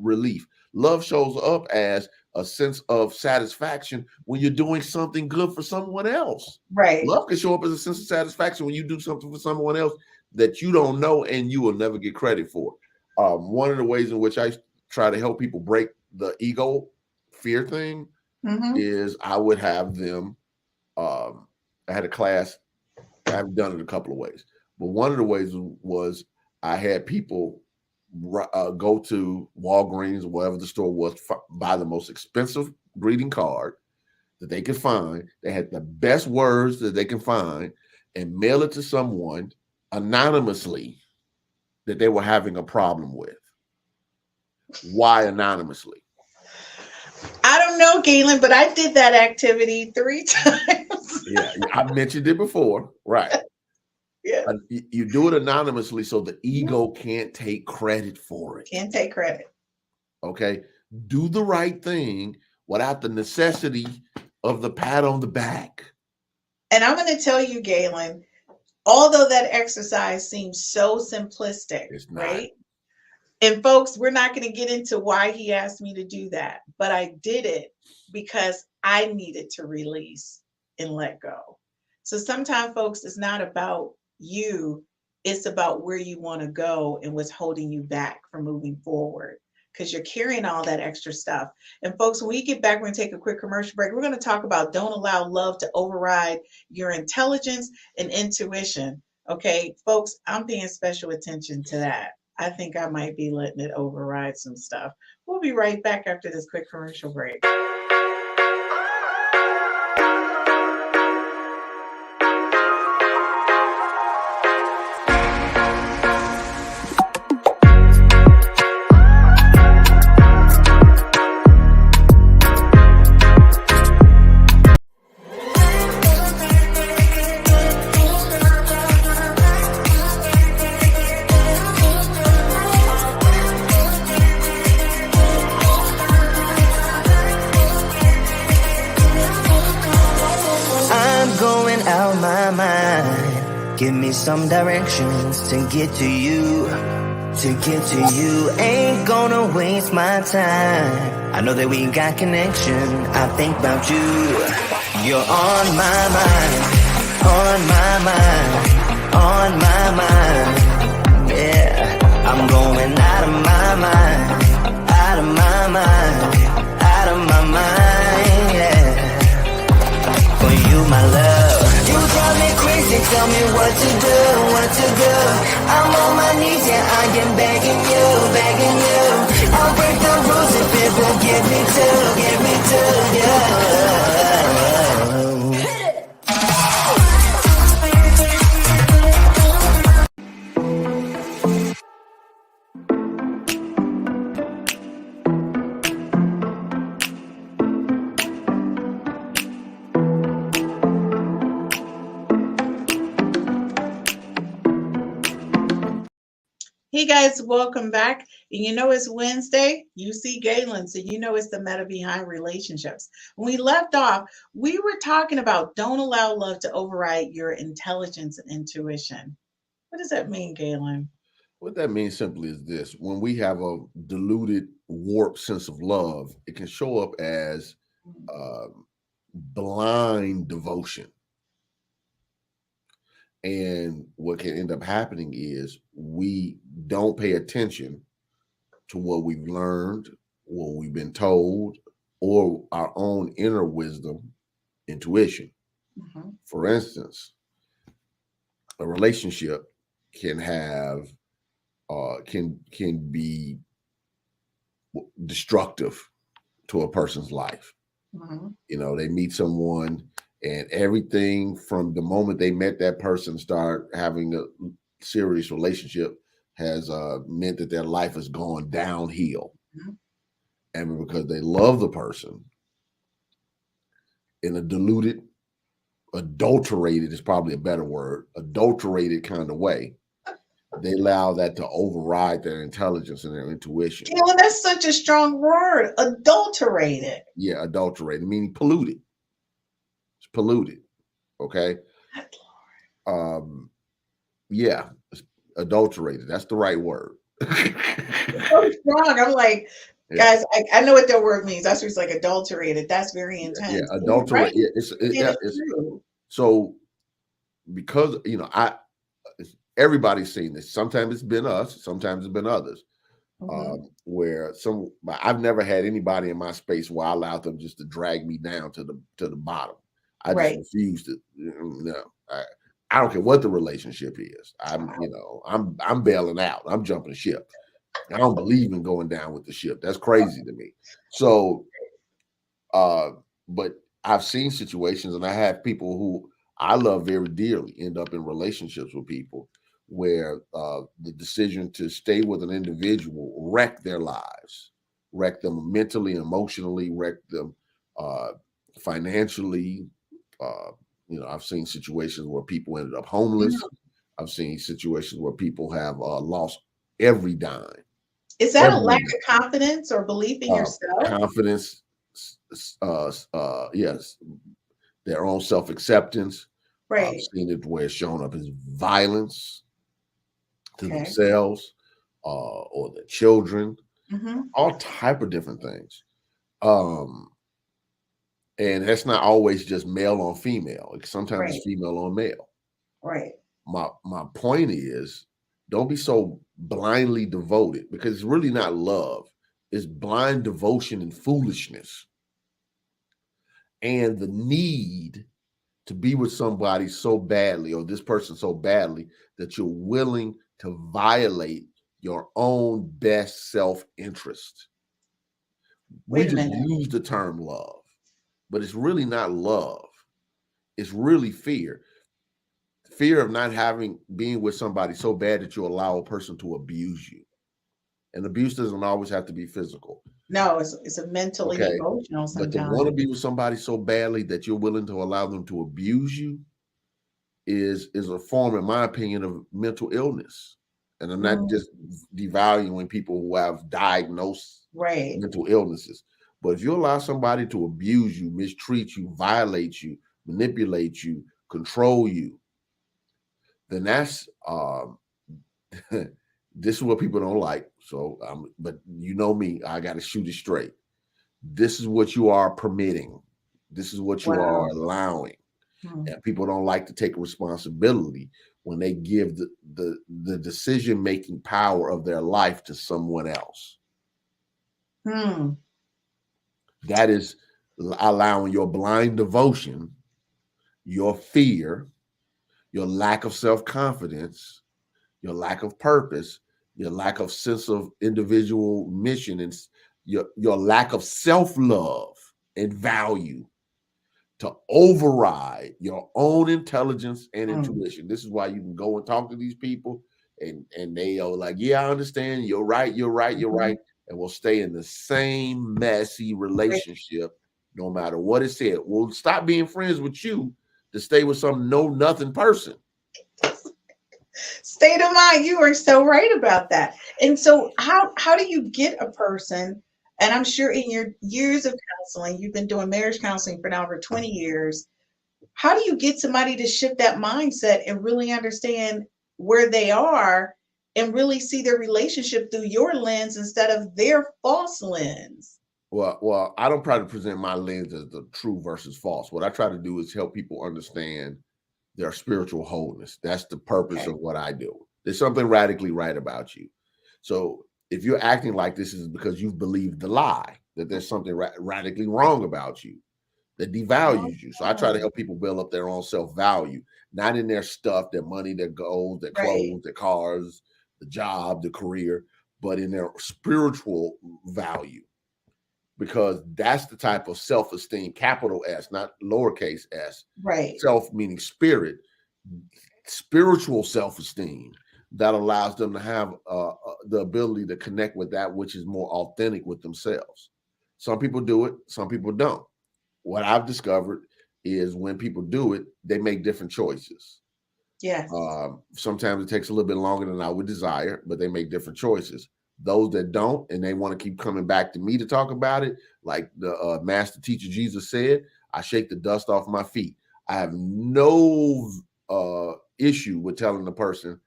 relief. Love shows up as a sense of satisfaction when you're doing something good for someone else. Love can show up as a sense of satisfaction when you do something for someone else that you don't know and you will never get credit for. One of the ways in which I try to help people break the ego fear thing is I would have them, I had a class, I've done it a couple of ways, but one of the ways was I had people go to Walgreens or whatever the store was, buy the most expensive greeting card, that they could find. They had the best words that they can find and mail it to someone anonymously that they were having a problem with. Why anonymously? I don't know, Gaylon, but I did that activity 3 times. Yeah, I mentioned it before, right? Yeah. You do it anonymously so the ego can't take credit for it. Can't take credit. Okay. Do the right thing without the necessity of the pat on the back. And I'm going to tell you, Gaylon, although that exercise seems so simplistic, right? And folks, we're not going to get into why he asked me to do that, but I did it because I needed to release and let go. So sometimes, folks, it's not about you. It's about where you want to go and what's holding you back from moving forward, because you're carrying all that extra stuff. And folks, when we get back, we're going to take a quick commercial break. We're going to talk about don't allow love to override your intelligence and intuition. Okay, folks, I'm paying special attention to that. I think I might be letting it override some stuff. We'll be right back after this quick commercial break. Give me some directions to get to you. To get to you, ain't gonna waste my time. I know that we got connection. I think about you. You're on my mind. On my mind. On my mind. Yeah, I'm going out of my mind. Out of my mind. Out of my mind. Yeah, for you, my love. You drive me crazy, tell me what to do, what to do. I'm on my knees, yeah, I am begging you, begging you. I'll break the rules if it will get me to, yeah. Hey guys, welcome back. And you know it's Wednesday. You see Gaylon, so you know it's the meta behind relationships. When we left off, we were talking about don't allow love to override your intelligence and intuition. What does that mean, Gaylon? What that means simply is this: when we have a diluted, warped sense of love, it can show up as blind devotion. And what can end up happening is we don't pay attention to what we've learned, what we've been told, or our own inner wisdom, intuition. Mm-hmm. For instance, a relationship can have can be destructive to a person's life. Mm-hmm. You know, they meet someone, and everything from the moment they met that person, start having a serious relationship, has meant that their life has gone downhill. Mm-hmm. And because they love the person in a diluted, adulterated is probably a better word, adulterated kind of way, they allow that to override their intelligence and their intuition. Yeah, well, that's such a strong word, adulterated. Yeah, adulterated, meaning polluted. It's polluted. Okay. Yeah, it's adulterated. That's the right word. It's so strong. I'm like, guys, I know what that word means. That's just like adulterated. That's very intense. Yeah, adulterated. Right? It's so because everybody's seen this. Sometimes it's been us. Sometimes it's been others. Mm-hmm. Where I've never had anybody in my space where I allowed them just to drag me down to the bottom. I just refuse to. No, I don't care what the relationship is. I'm bailing out. I'm jumping ship. I don't believe in going down with the ship. That's crazy to me. So, but I've seen situations, and I have people who I love very dearly end up in relationships with people where the decision to stay with an individual wreck their lives, wreck them mentally, emotionally, wreck them financially. I've seen situations where people ended up homeless. I've seen situations where people have lost every dime. Is that a lack of confidence or belief in yourself? Confidence, yes, their own self-acceptance. Right. I've seen it where it's shown up as violence to themselves or their children, all type of different things. And that's not always just male on female. Sometimes it's female on male. Right. My point is, don't be so blindly devoted, because it's really not love. It's blind devotion and foolishness. And the need to be with somebody so badly, or this person so badly, that you're willing to violate your own best self-interest. We just use the term love, but it's really not love. It's really fear. Fear of not being with somebody so bad that you allow a person to abuse you. And abuse doesn't always have to be physical. No, it's a mentally emotional sometimes. But to want to be with somebody so badly that you're willing to allow them to abuse you is a form, in my opinion, of mental illness. And I'm not just devaluing people who have diagnosed mental illnesses. But if you allow somebody to abuse you, mistreat you, violate you, manipulate you, control you, then that's this is what people don't like. So, but you know me, I got to shoot it straight. This is what you are permitting. This is what you are allowing. And people don't like to take responsibility when they give the decision-making power of their life to someone else. That is allowing your blind devotion, your fear, your lack of self-confidence, your lack of purpose, your lack of sense of individual mission, and your lack of self-love and value to override your own intelligence and intuition. This is why you can go and talk to these people and they are like, yeah, I understand. You're right. You're right. You're right. And we'll stay in the same messy relationship no matter what it said. We'll stop being friends with you to stay with some know-nothing person. State of mind. You are so right about that. And so how do you get a person, and I'm sure in your years of counseling, you've been doing marriage counseling for now over 20 years. How do you get somebody to shift that mindset and really understand where they are and really see their relationship through your lens instead of their false lens? Well, I don't try to present my lens as the true versus false. What I try to do is help people understand their spiritual wholeness. That's the purpose of what I do. There's something radically right about you. So if you're acting like this, is because you've believed the lie that there's something radically wrong about you that devalues you. So I try to help people build up their own self-value, not in their stuff, their money, their gold, their clothes, their cars, the job, the career, but in their spiritual value. Because that's the type of self-esteem, capital S, not lowercase s, self meaning spirit, spiritual self-esteem that allows them to have the ability to connect with that which is more authentic with themselves. Some people do it, some people don't. What I've discovered is when people do it, they make different choices. Yes. Sometimes it takes a little bit longer than I would desire, but they make different choices. Those that don't, and they want to keep coming back to me to talk about it, like the master teacher Jesus said, I shake the dust off my feet. I have no issue with telling the person,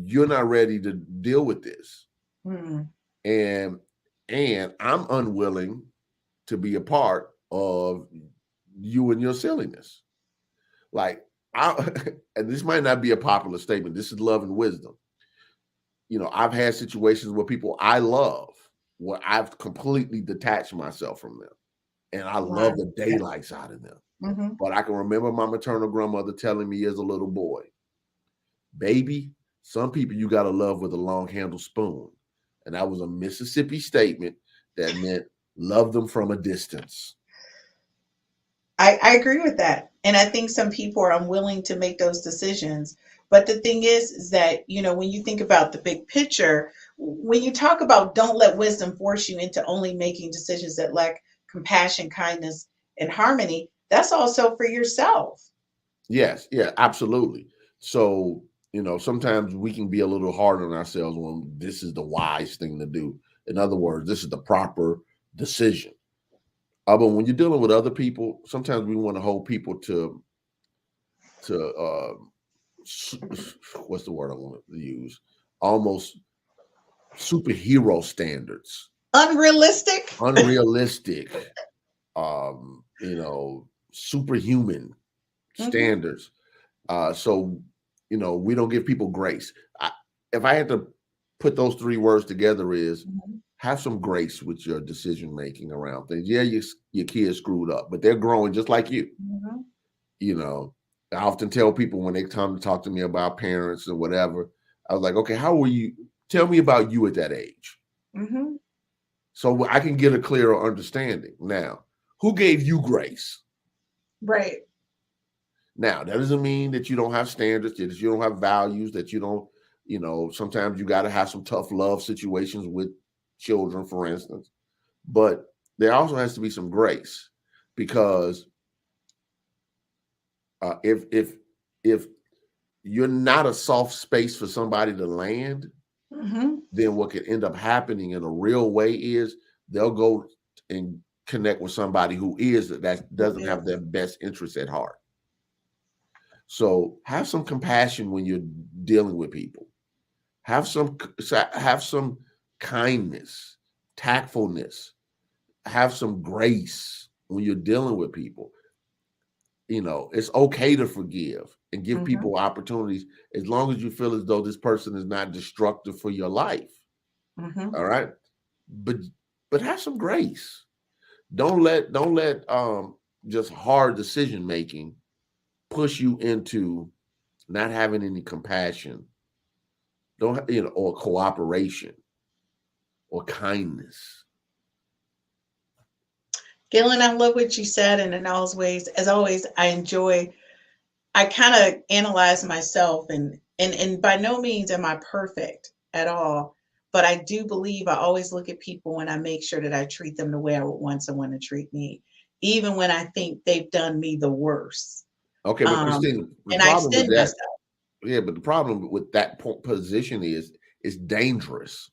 you're not ready to deal with this. And I'm unwilling to be a part of you and your silliness. Like, and this might not be a popular statement. This is love and wisdom. You know, I've had situations where people I love, where I've completely detached myself from them. And I love the daylights out of them. But I can remember my maternal grandmother telling me as a little boy, baby, some people you got to love with a long handled spoon. And that was a Mississippi statement that meant love them from a distance. I agree with that. And I think some people are unwilling to make those decisions. But the thing is that, when you think about the big picture, when you talk about don't let wisdom force you into only making decisions that lack compassion, kindness, and harmony, that's also for yourself. Yes, yeah, absolutely. So, sometimes we can be a little hard on ourselves when this is the wise thing to do. In other words, this is the proper decision. But when you're dealing with other people, sometimes we want to hold people to what's the word I want to use? Almost superhero standards, Unrealistic? unrealistic, superhuman standards. So, we don't give people grace. If I had to put those three words together, is have some grace with your decision making around things. Yeah, your kids screwed up, but they're growing just like you. I often tell people when they come to talk to me about parents and whatever, I was like, okay, how were you? Tell me about you at that age. So I can get a clearer understanding. Now, who gave you grace? Right. Now, that doesn't mean that you don't have standards, that you don't have values, that you don't, sometimes you got to have some tough love situations with children, for instance. But there also has to be some grace, because if you're not a soft space for somebody to land, then what could end up happening in a real way is they'll go and connect with somebody that doesn't have their best interests at heart. So have some compassion when you're dealing with people. Have some kindness, tactfulness. Have some grace when you're dealing with people. It's okay to forgive and give people opportunities, as long as you feel as though this person is not destructive for your life. All right. But have some grace. Don't let just hard decision making push you into not having any compassion, or cooperation or kindness. Gaylon, I love what you said, and as always, I kind of analyze myself, and by no means am I perfect at all, but I do believe I always look at people and I make sure that I treat them the way I would want someone to treat me, even when I think they've done me the worst. Okay, but Christina, and I extend myself. Yeah, but the problem with that position is it's dangerous,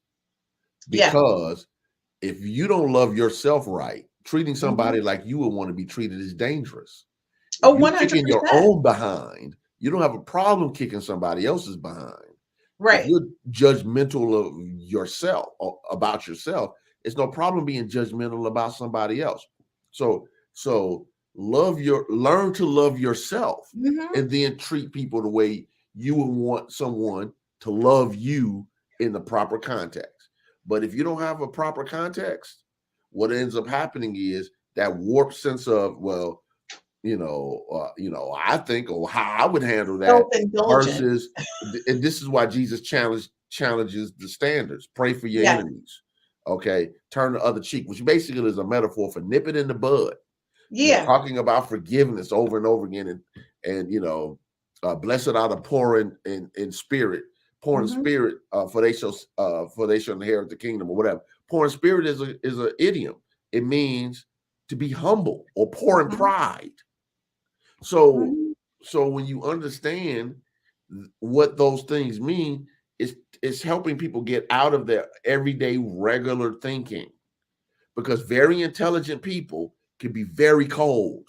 because if you don't love yourself right, treating somebody like you would want to be treated is dangerous. Oh, If you're 100%. kicking your own behind, you don't have a problem kicking somebody else's behind. Right. If you're judgmental of yourself, about yourself, it's no problem being judgmental about somebody else. So learn to love yourself, and then treat people the way you would want someone to love you in the proper context. But if you don't have a proper context, what ends up happening is that warped sense of, well, I think, or how I would handle that, versus, and this is why Jesus challenges the standards. Pray for your enemies. Okay. Turn the other cheek, which basically is a metaphor for nip it in the bud. Talking about forgiveness over and over again, and blessed are the poor in spirit, poor in spirit, for they shall inherit the kingdom, or whatever. Poor in spirit is an idiom. It means to be humble or poor in pride. So when you understand what those things mean, it's helping people get out of their everyday regular thinking, because very intelligent people can be very cold.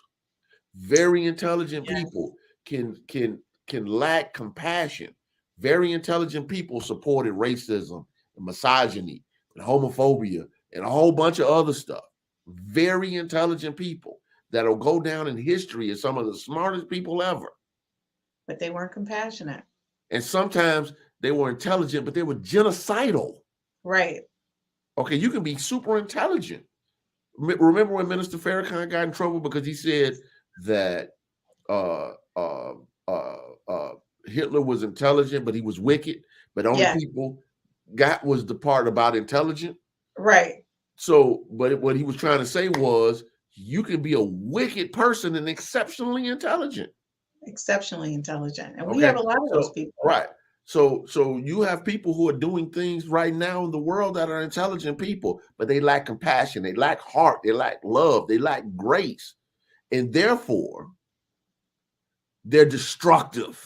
Very intelligent people can lack compassion. Very intelligent people supported racism and misogyny and homophobia and a whole bunch of other stuff. Very intelligent people that'll go down in history as some of the smartest people ever. But they weren't compassionate. And sometimes they were intelligent, but they were genocidal. Right. Okay, you can be super intelligent. Remember when Minister Farrakhan got in trouble because he said that Hitler was intelligent, but he was wicked, but only people got was the part about intelligent. Right. So, but what he was trying to say was you can be a wicked person and exceptionally intelligent. Exceptionally intelligent. And we Okay. have a lot of those people. Right. So you have people who are doing things right now in the world that are intelligent people, but they lack compassion, they lack heart, they lack love, they lack grace. And therefore, they're destructive.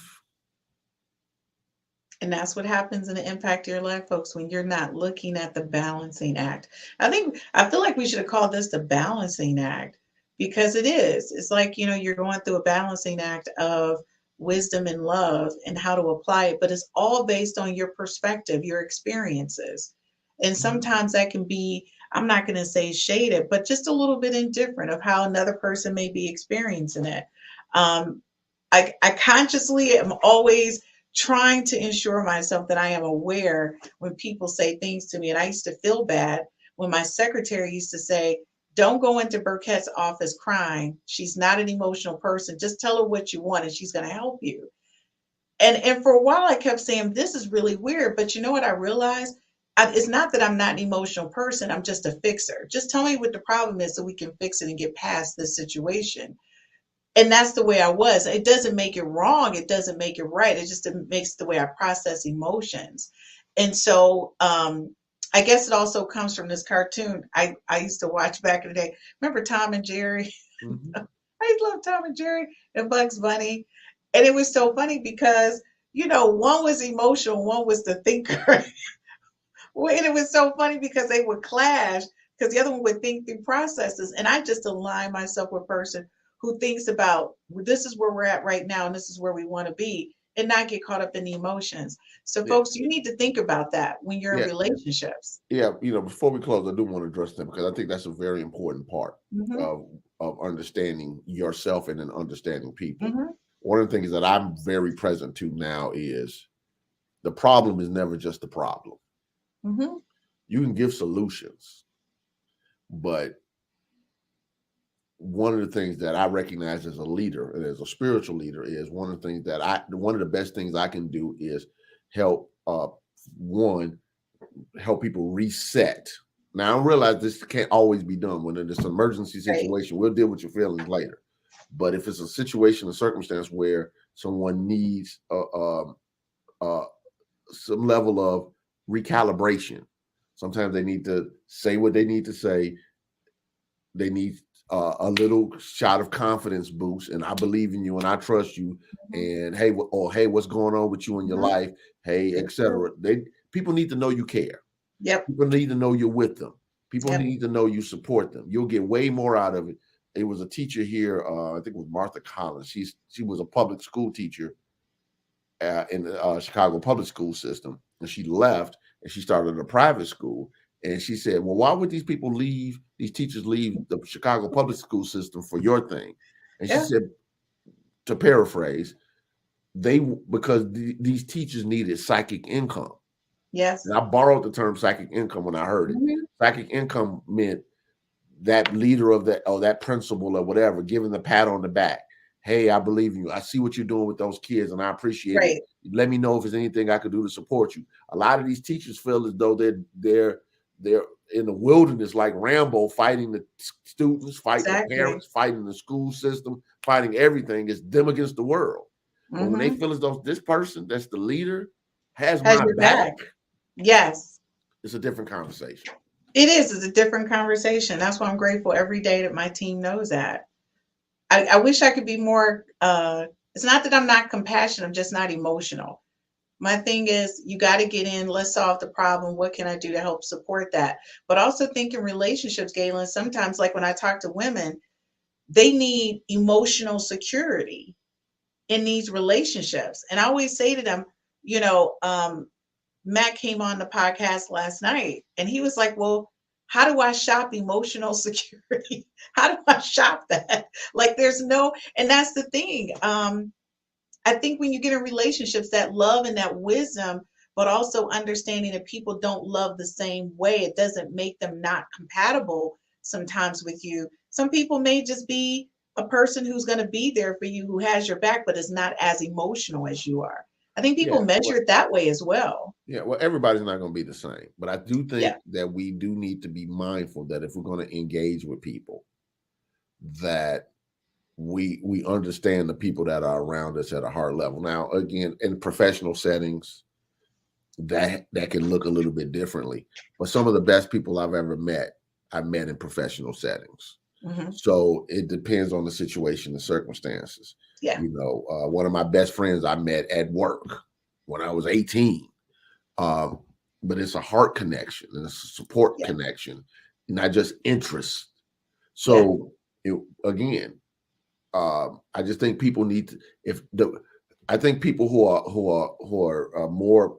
And that's what happens in the impact of your life, folks, when you're not looking at the balancing act. I feel like we should have called this the balancing act, because it is. It's like, you're going through a balancing act of wisdom and love and how to apply it, but it's all based on your perspective, your experiences. And sometimes that can be, I'm not going to say shaded, but just a little bit indifferent of how another person may be experiencing it. I consciously am always trying to ensure myself that I am aware when people say things to me. And I used to feel bad when my secretary used to say, don't go into Burkett's office crying. She's not an emotional person. Just tell her what you want and she's going to help you. And for a while I kept saying, this is really weird. But you know what I realized? It's not that I'm not an emotional person. I'm just a fixer. Just tell me what the problem is so we can fix it and get past this situation. And that's the way I was. It doesn't make it wrong. It doesn't make it right. It just makes the way I process emotions. And so I guess it also comes from this cartoon I used to watch back in the day. Remember Tom and Jerry? Mm-hmm. I used to love Tom and Jerry and Bugs Bunny. And it was so funny because, one was emotional, one was the thinker. And it was so funny because they would clash because the other one would think through processes. And I just align myself with a person who thinks about, this is where we're at right now and this is where we want to be, and not get caught up in the emotions. So folks, you need to think about that when you're in relationships. Yeah, before we close, I do want to address them because I think that's a very important part of understanding yourself and then understanding people. One of the things that I'm very present to now is the problem is never just the problem. You can give solutions, but one of the things that I recognize as a leader and as a spiritual leader is one of the best things I can do is help help people reset. Now I realize this can't always be done when it's an emergency situation. We'll deal with your feelings later. But if it's a situation, a circumstance where someone needs some level of recalibration, sometimes they need to say what they need to say. They need a little shot of confidence boost, and I believe in you and I trust you. And hey, what's going on with you in your life? Hey, etc. People need to know you care. People need to know you're with them. People need to know you support them. You'll get way more out of it. It was a teacher here, I think it was Martha Collins. She was a public school teacher in the Chicago public school system, and she left and she started a private school. And she said, well, why would these teachers leave the Chicago public school system for your thing? And she said, to paraphrase, because these teachers needed psychic income. Yes. And I borrowed the term psychic income when I heard it. Psychic income meant that leader of that principal or whatever, giving the pat on the back. Hey, I believe in you. I see what you're doing with those kids and I appreciate it. Let me know if there's anything I could do to support you. A lot of these teachers feel as though they're in the wilderness like Rambo, fighting the students, fighting the parents, fighting the school system, fighting everything. It's them against the world. But when they feel as though this person that's the leader has my back, yes, it's a different conversation. It is. It's a different conversation. That's why I'm grateful every day that my team knows that. I wish I could be more, it's not that I'm not compassionate, I'm just not emotional. My thing is, you got to get in, let's solve the problem. What can I do to help support that? But also think in relationships, Gaylon, sometimes like when I talk to women, they need emotional security in these relationships. And I always say to them, Matt came on the podcast last night and he was like, well, how do I shop emotional security? How do I shop that? Like and that's the thing. I think when you get in relationships, that love and that wisdom, but also understanding that people don't love the same way, it doesn't make them not compatible sometimes with you. Some people may just be a person who's going to be there for you, who has your back, but is not as emotional as you are. I think people measure it that way as well. Yeah, well, everybody's not going to be the same. But I do think that we do need to be mindful that if we're going to engage with people, that we understand the people that are around us at a heart level. Now, again, in professional settings, that can look a little bit differently. But some of the best people I've ever met, I've met in professional settings. Mm-hmm. So it depends on the situation and circumstances. Yeah. You know, one of my best friends I met at work when I was 18. But it's a heart connection and it's a support connection, not just interest. So again, I just think people need to, I think people who are more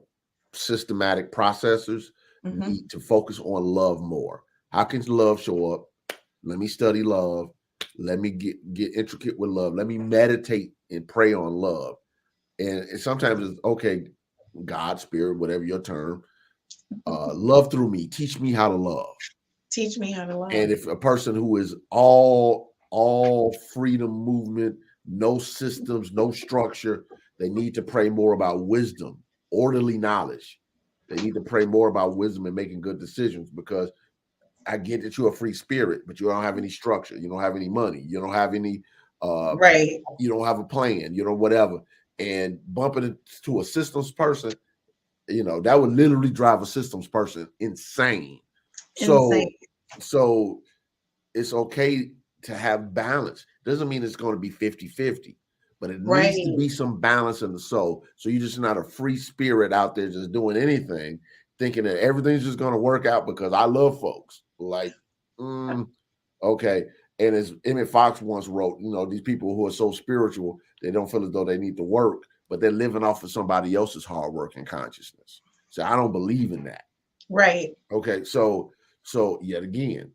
systematic processors need to focus on love more. How can love show up? Let me study love. Let me get intricate with love. Let me meditate and pray on love. And sometimes it's okay, God, spirit, whatever your term, love through me. Teach me how to love. Teach me how to love. And if a person who is all freedom movement, no systems, no structure, they need to pray more about wisdom, orderly knowledge. They need to pray more about wisdom and making good decisions, because I get that you're a free spirit, but you don't have any structure. You don't have any money. You don't have any, right. You don't have a plan, you know, whatever. And bumping into a systems person, you know, that would literally drive a systems person insane. So it's okay to have balance. Doesn't mean it's going to be 50-50, but it needs to be some balance in the soul. So you're just not a free spirit out there just doing anything, thinking that everything's just going to work out because I love folks. Like, okay. And as Emmett Fox once wrote, you know, these people who are so spiritual, they don't feel as though they need to work, but they're living off of somebody else's hard work and consciousness. So I don't believe in that. Right. Okay. So yet again,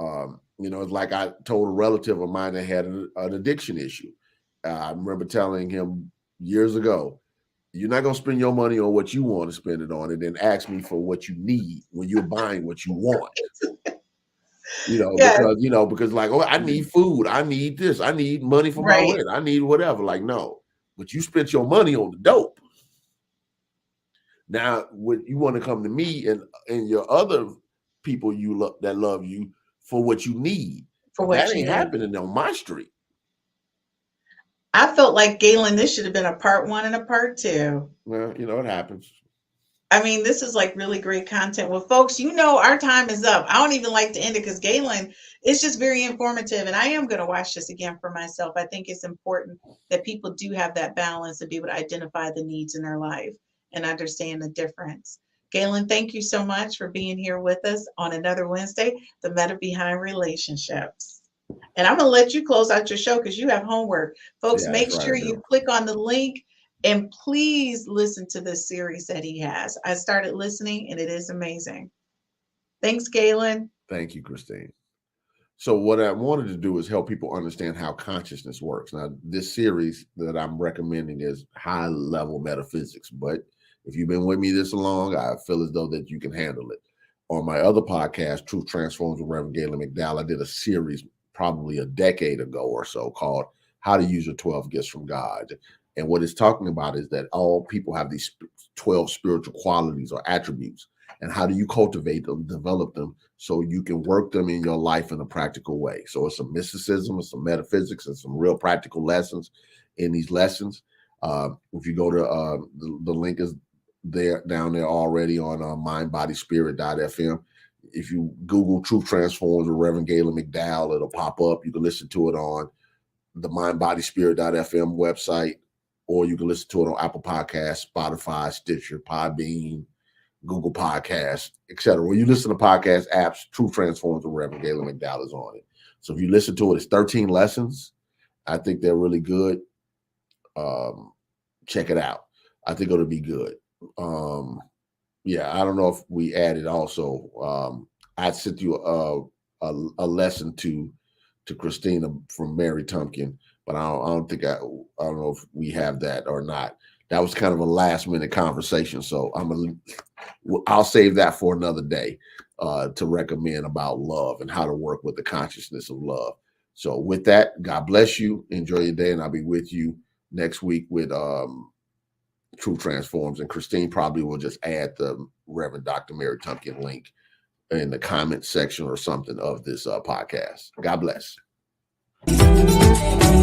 you know, it's like I told a relative of mine that had an addiction issue. I remember telling him years ago, you're not going to spend your money on what you want to spend it on and then ask me for what you need when you're buying what you want. You know, because like, oh, I need food. I need this. I need money for my rent. I need whatever. Like, no, but you spent your money on the dope. Now, when you want to come to me and your other people that love you for what you need, that ain't happening on my street. I felt like, Gaylon, this should have been a part 1 and a part 2. Well, you know, it happens. I mean, this is like really great content. Well, folks, you know, our time is up. I don't even like to end it because Gaylon is just very informative. And I am going to watch this again for myself. I think it's important that people do have that balance to be able to identify the needs in their life and understand the difference. Gaylon, thank you so much for being here with us on another Wednesday, The Meta Behind Relationships. And I'm going to let you close out your show because you have homework. Folks, make sure you click on the link and please listen to this series that he has. I started listening and it is amazing. Thanks, Gaylon. Thank you, Christine. So what I wanted to do is help people understand how consciousness works. Now, this series that I'm recommending is high level metaphysics, but if you've been with me this long, I feel as though that you can handle it. On my other podcast, Truth Transforms with Reverend Gaylon McDowell, I did a series probably a decade ago or so called How to Use Your 12 Gifts from God. And what it's talking about is that all people have these 12 spiritual qualities or attributes. And how do you cultivate them, develop them, so you can work them in your life in a practical way? So it's some mysticism, it's some metaphysics, and some real practical lessons in these lessons. If you go to the link is there down there already on mindbodyspirit.fm. If you Google Truth Transforms with Reverend Gaylon McDowell, it'll pop up. You can listen to it on the mindbodyspirit.fm website, or you can listen to it on Apple Podcasts, Spotify, Stitcher, Podbean, Google Podcasts, etc. When you listen to podcast apps, Truth Transforms with Reverend Gaylon McDowell is on it. So if you listen to it, it's 13 lessons. I think they're really good. Check it out. I think it'll be good. I don't know if we added also. I sent you a lesson to Christina from Mary Tumpkin, but I don't know if we have that or not. That was kind of a last minute conversation, so I'll save that for another day to recommend about love and how to work with the consciousness of love. So with that, God bless you. Enjoy your day, and I'll be with you next week with Truth Transforms, and Christine probably will just add the Reverend Dr. Mary Tumpkin link in the comment section or something of this podcast. God bless. you.